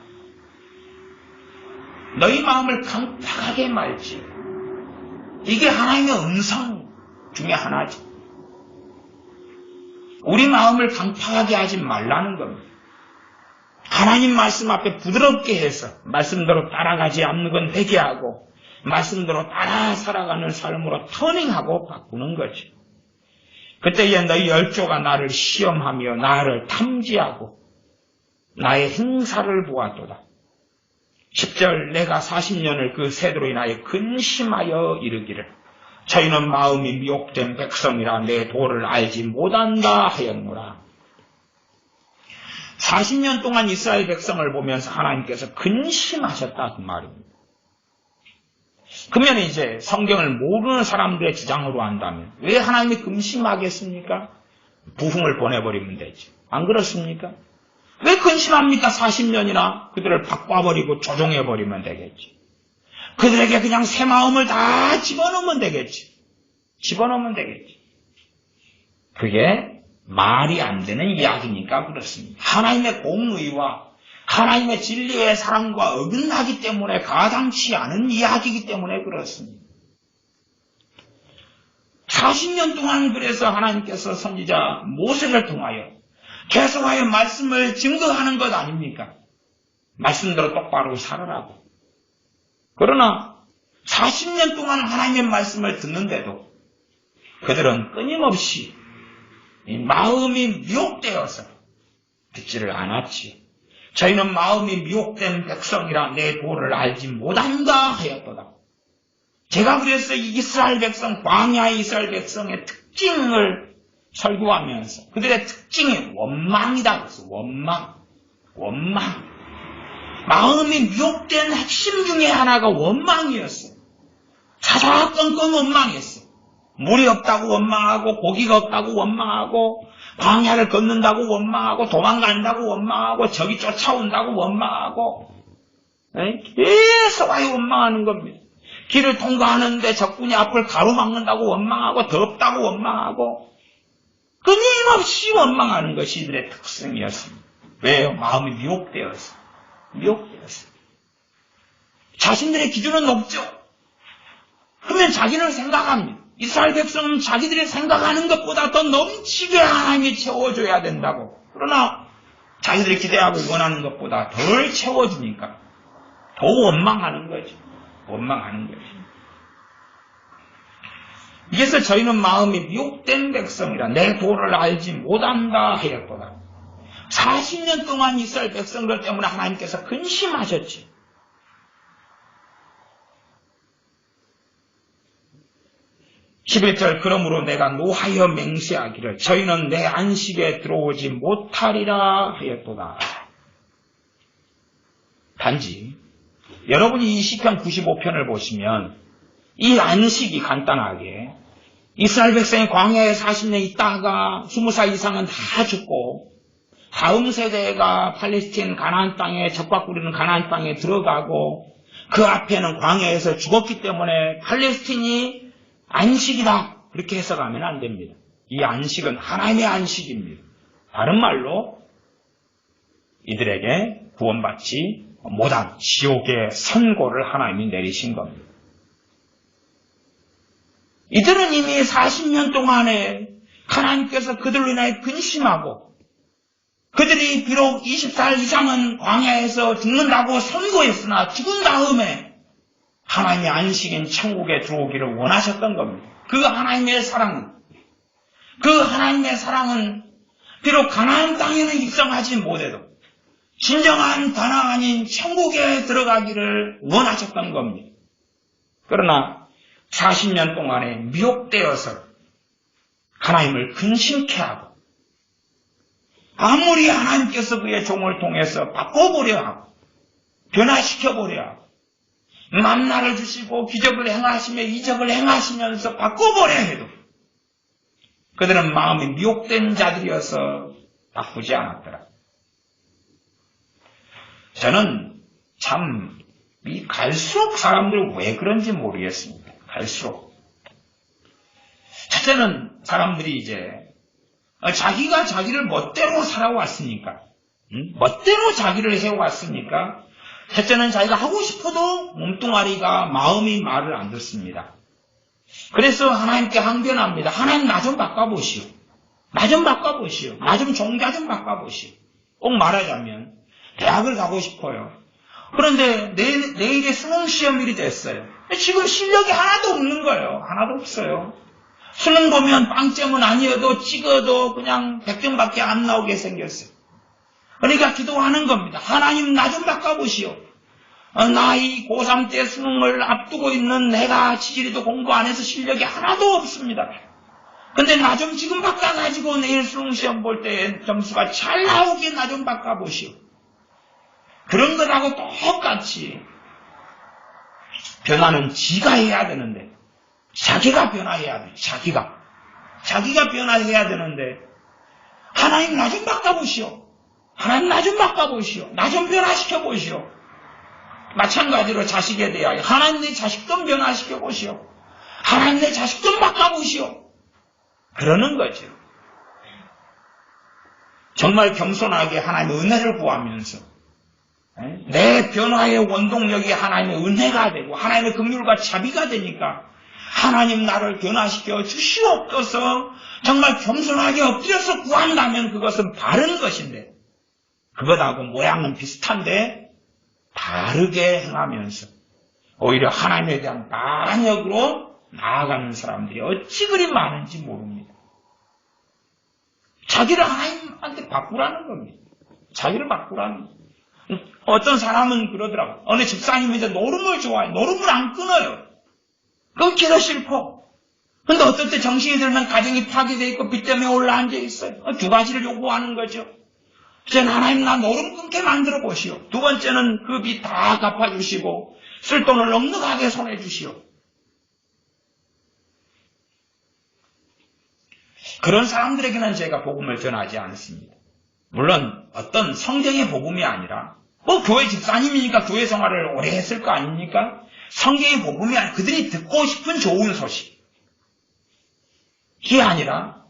너희 마음을 강팍하게 말지어다. 이게 하나님의 음성 중에 하나지. 우리 마음을 강팍하게 하지 말라는 겁니다. 하나님 말씀 앞에 부드럽게 해서 말씀대로 따라가지 않는 건 회개하고 말씀대로 따라 살아가는 삶으로 터닝하고 바꾸는 거지. 그때에 너희 열조가 나를 시험하며 나를 탐지하고 나의 행사를 보았도다. 10절 내가 40년을 그 세대로 인하여 근심하여 이르기를 저희는 마음이 미혹된 백성이라 내 도를 알지 못한다 하였노라. 40년 동안 이스라엘 백성을 보면서 하나님께서 근심하셨다 그 말입니다. 그러면 이제 성경을 모르는 사람들의 주장으로 한다면 왜 하나님이 근심하겠습니까? 부흥을 보내버리면 되지. 안 그렇습니까? 왜 근심합니까? 40년이나 그들을 바꿔버리고 조종해버리면 되겠지. 그들에게 그냥 새 마음을 다 집어넣으면 되겠지. 집어넣으면 되겠지. 그게 말이 안 되는 이야기니까 그렇습니다. 하나님의 공의와 하나님의 진리의 사랑과 어긋나기 때문에 가당치 않은 이야기이기 때문에 그렇습니다. 40년 동안 그래서 하나님께서 선지자 모세를 통하여 계속하여 말씀을 증거하는 것 아닙니까? 말씀대로 똑바로 살아라고. 그러나 40년 동안 하나님의 말씀을 듣는데도 그들은 끊임없이 이 마음이 미혹되어서 듣지를 않았지. 저희는 마음이 미혹된 백성이라 내 도를 알지 못한다 하였도다. 제가 그래서 이스라엘 백성, 광야의 이스라엘 백성의 특징을 설교하면서 그들의 특징이 원망이다 그랬어. 원망. 마음이 미혹된 핵심 중에 하나가 원망이었어. 사사건건 원망했어. 물이 없다고 원망하고 고기가 없다고 원망하고 광야를 걷는다고 원망하고 도망간다고 원망하고 적이 쫓아온다고 원망하고 계속 아예 원망하는 겁니다. 길을 통과하는데 적군이 앞을 가로막는다고 원망하고 덥다고 원망하고 끊임없이 원망하는 것이 이들의 특성이었습니다. 왜요? 마음이 미혹되었어. 자신들의 기준은 높죠. 그러면 자기는 생각합니다. 이스라엘 백성은 자기들이 생각하는 것보다 더 넘치게 하나님이 채워줘야 된다고. 그러나 자기들이 기대하고 원하는 것보다 덜 채워주니까 더 원망하는 거지. 이래서 저희는 마음이 미혹된 백성이라 내 도를 알지 못한다 하였도다. 40년 동안 이스라엘 백성들 때문에 하나님께서 근심하셨지. 11절 그러므로 내가 노하여 맹세하기를 저희는 내 안식에 들어오지 못하리라 하였도다. 단지 여러분이 이 시편 95편을 보시면 이 안식이 간단하게 이스라엘 백성이 광야에 40년 있다가 20살 이상은 다 죽고 다음 세대가 팔레스틴 가나안 땅에 적과 꾸리는 가나안 땅에 들어가고 그 앞에는 광야에서 죽었기 때문에 팔레스틴이 안식이다. 그렇게 해석하면 안 됩니다. 이 안식은 하나님의 안식입니다. 다른 말로 이들에게 구원받지 못한 지옥의 선고를 하나님이 내리신 겁니다. 이들은 이미 40년 동안에 하나님께서 그들로 인하여 근심하고 그들이 비록 20살 이상은 광야에서 죽는다고 선고했으나 죽은 다음에 하나님의 안식인 천국에 들어오기를 원하셨던 겁니다. 그 하나님의 사랑은 비록 가나안 땅에는 입성하지 못해도 진정한 가나안인 천국에 들어가기를 원하셨던 겁니다. 그러나 40년 동안에 미혹되어서 하나님을 근심케 하고 아무리 하나님께서 그의 종을 통해서 바꿔보려 하고 변화시켜보려 하고 만나를 주시고 기적을 행하시며 이적을 행하시면서 바꿔보려 해도 그들은 마음이 미혹된 자들이어서 바꾸지 않았더라. 저는 참 갈수록 사람들이 왜 그런지 모르겠습니다. 갈수록. 첫째는 사람들이 이제 자기가 자기를 멋대로 살아왔으니까, 멋대로 자기를 해왔으니까 첫째는 자기가 하고 싶어도 몸뚱아리가 마음이 말을 안 듣습니다. 그래서 하나님께 항변합니다. 하나님 나 좀 바꿔보시오. 나 좀 바꿔보시오. 나 좀 종자 좀 바꿔보시오. 꼭 말하자면 대학을 가고 싶어요. 그런데 내일에 수능시험일이 됐어요. 지금 실력이 하나도 없는 거예요. 하나도 없어요. 수능 보면 빵점은 아니어도 찍어도 그냥 100점밖에 안 나오게 생겼어요. 그러니까 기도하는 겁니다. 하나님 나 좀 바꿔보시오. 나 이 고3 때 수능을 앞두고 있는 내가 지지리도 공부 안 해서 실력이 하나도 없습니다. 근데 나 좀 지금 바꿔가지고 내일 수능시험 볼 때 점수가 잘 나오게 나 좀 바꿔보시오. 그런 것하고 똑같이 변화는 지가 해야 되는데 자기가 변화해야 돼. 자기가 변화해야 되는데 하나님 나 좀 바꿔보시오. 하나님 나 좀 바꿔보시오. 나 좀 변화시켜보시오. 마찬가지로 자식에 대하여 하나님 내 자식 좀 변화시켜보시오. 하나님 내 자식 좀 바꿔보시오. 그러는 거죠. 정말 겸손하게 하나님의 은혜를 구하면서 내 변화의 원동력이 하나님의 은혜가 되고 하나님의 긍휼과 자비가 되니까 하나님 나를 변화시켜 주시옵소서 정말 겸손하게 엎드려서 구한다면 그것은 바른 것인데 그것하고 모양은 비슷한데 다르게 행하면서 오히려 하나님에 대한 반역으로 나아가는 사람들이 어찌 그리 많은지 모릅니다. 자기를 하나님한테 바꾸라는 겁니다. 자기를 바꾸라는 겁니다. 어떤 사람은 그러더라고요. 어느 집사님이 이제 노름을 좋아해요. 노름을 안 끊어요. 끊기도 싫고. 근데 어떨 때 정신이 들면 가정이 파괴되어 있고 빚 때문에 올라앉아 있어요. 두 가지를 요구하는 거죠. 첫째는 하나님 나 노름 끊게 만들어 보시오. 두 번째는 그 빚 다 갚아주시고 쓸 돈을 넉넉하게 손해 주시오. 그런 사람들에게는 제가 복음을 전하지 않습니다. 물론 어떤 성경의 복음이 아니라 교회 집사님이니까 교회 생활을 오래 했을 거 아닙니까? 성경의 복음이 아니라 그들이 듣고 싶은 좋은 소식이 아니라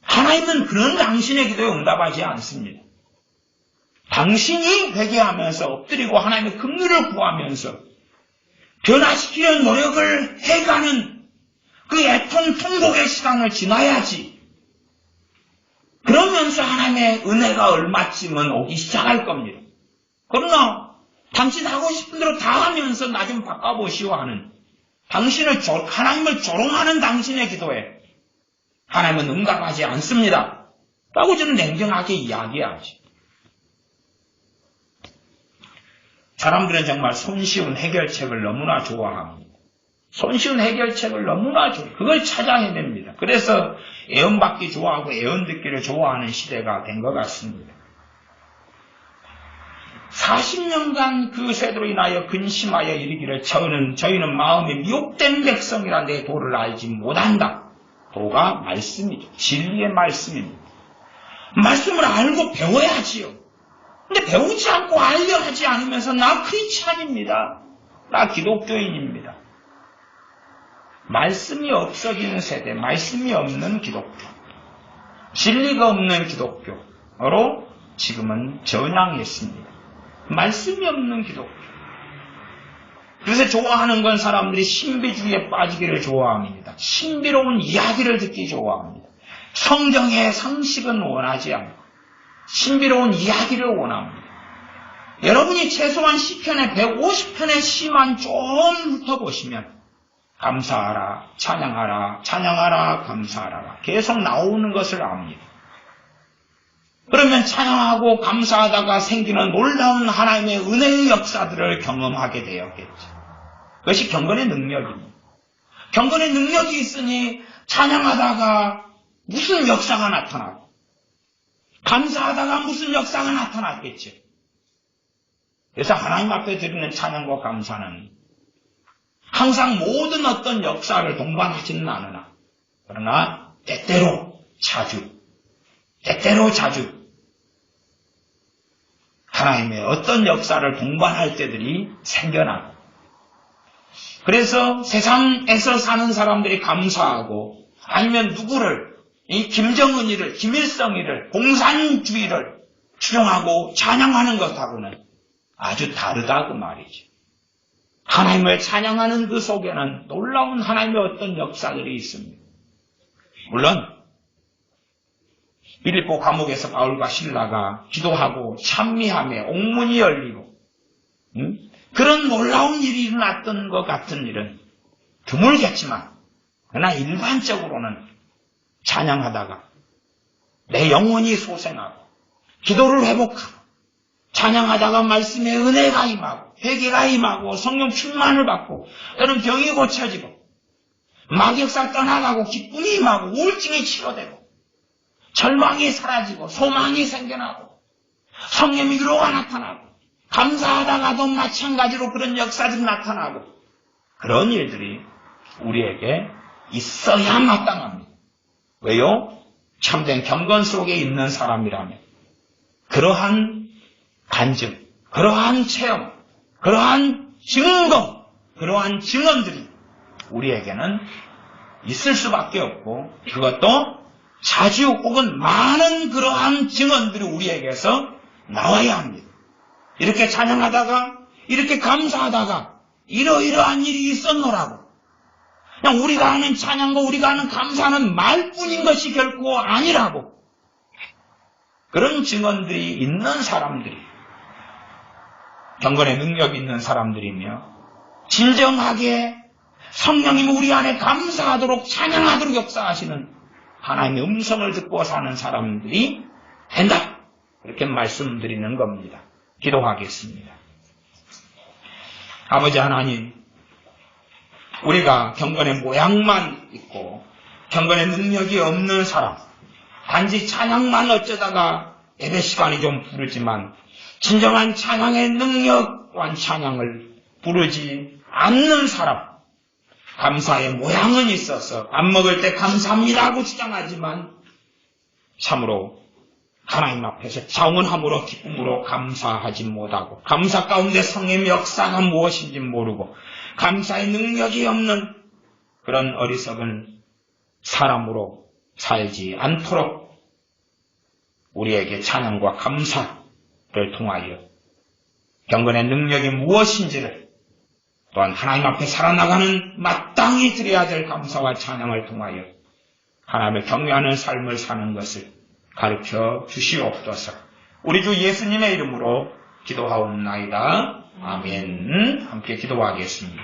하나님은 그런 당신의 기도에 응답하지 않습니다. 당신이 회개하면서 엎드리고 하나님의 긍휼을 구하면서 변화시키려는 노력을 해가는 그 애통 통곡의 시간을 지나야지. 그러면서 하나님의 은혜가 얼마쯤은 오기 시작할 겁니다. 그러나 당신 하고 싶은 대로 다 하면서 나 좀 바꿔보시오 하는 하나님을 조롱하는 당신의 기도에 하나님은 응답하지 않습니다. 라고 저는 냉정하게 이야기하지. 사람들은 정말 손쉬운 해결책을 너무나 좋아합니다. 손쉬운 해결책을 너무나 그걸 찾아 헤맵니다. 그래서 애원받기 좋아하고 애원 듣기를 좋아하는 시대가 된 것 같습니다. 40년간 그 세대로 인하여 근심하여 이르기를 저희는 마음이 미혹된 백성이라 내 도를 알지 못한다. 도가 말씀이죠. 진리의 말씀입니다. 말씀을 알고 배워야지요. 근데 배우지 않고 알려 하지 않으면서 나 크리스찬입니다. 나 기독교인입니다. 말씀이 없어지는 세대, 말씀이 없는 기독교, 진리가 없는 기독교로 지금은 전향했습니다. 말씀이 없는 기독교. 그래서 좋아하는 건 사람들이 신비주의에 빠지기를 좋아합니다. 신비로운 이야기를 듣기 좋아합니다. 성경의 상식은 원하지 않고 신비로운 이야기를 원합니다. 여러분이 최소한 시편의 150편의 시만 좀 훑어보시면 감사하라, 찬양하라, 찬양하라, 감사하라 계속 나오는 것을 압니다. 그러면 찬양하고 감사하다가 생기는 놀라운 하나님의 은혜의 역사들을 경험하게 되었겠죠. 그것이 경건의 능력입니다. 경건의 능력이 있으니 찬양하다가 무슨 역사가 나타나고 감사하다가 무슨 역사가 나타났겠죠. 그래서 하나님 앞에 드리는 찬양과 감사는 항상 모든 어떤 역사를 동반하지는 않으나 그러나 때때로 자주 하나님의 어떤 역사를 동반할 때들이 생겨나고 그래서 세상에서 사는 사람들이 감사하고 아니면 누구를 이 김정은이를 김일성이를 공산주의를 추종하고 찬양하는 것하고는 아주 다르다 그 말이죠. 하나님을 찬양하는 그 속에는 놀라운 하나님의 어떤 역사들이 있습니다. 물론 빌립보 감옥에서 바울과 실라가 기도하고 찬미하며 옥문이 열리고 그런 놀라운 일이 일어났던 것 같은 일은 드물겠지만 그러나 일반적으로는 찬양하다가 내 영혼이 소생하고 기도를 회복하고 찬양하다가 말씀에 은혜가 임하고 회개가 임하고 성령 충만을 받고 또는 병이 고쳐지고 마귀역사 떠나가고 기쁨이 임하고 우울증이 치료되고 절망이 사라지고 소망이 생겨나고 성령의 위로가 나타나고 감사하다가도 마찬가지로 그런 역사들이 나타나고 그런 일들이 우리에게 있어야 마땅합니다. 왜요? 참된 경건 속에 있는 사람이라면 그러한 간증, 그러한 체험, 그러한 증거, 그러한 증언들이 우리에게는 있을 수밖에 없고 그것도 자주 혹은 많은 그러한 증언들이 우리에게서 나와야 합니다. 이렇게 찬양하다가 이렇게 감사하다가 이러이러한 일이 있었노라고 그냥 우리가 하는 찬양과 우리가 하는 감사는 말뿐인 것이 결코 아니라고 그런 증언들이 있는 사람들이 경건의 능력이 있는 사람들이며 진정하게 성령님이 우리 안에 감사하도록 찬양하도록 역사하시는 하나님의 음성을 듣고 사는 사람들이 된다. 그렇게 말씀드리는 겁니다. 기도하겠습니다. 아버지 하나님, 우리가 경건의 모양만 있고 경건의 능력이 없는 사람, 단지 찬양만 어쩌다가 예배 시간이 좀 부르지만 진정한 찬양의 능력 또한 찬양을 부르지 않는 사람, 감사의 모양은 있어서 밥 먹을 때 감사합니다 하고 주장하지만 참으로 하나님 앞에서 자원함으로 기쁨으로 감사하지 못하고 감사 가운데 성령의 역사가 무엇인지 모르고 감사의 능력이 없는 그런 어리석은 사람으로 살지 않도록 우리에게 찬양과 감사를 통하여 경건의 능력이 무엇인지를 또한 하나님 앞에 살아나가는 마땅히 드려야 될 감사와 찬양을 통하여 하나님을 경외하는 삶을 사는 것을 가르쳐 주시옵소서. 우리 주 예수님의 이름으로 기도하옵나이다. 아멘. 함께 기도하겠습니다.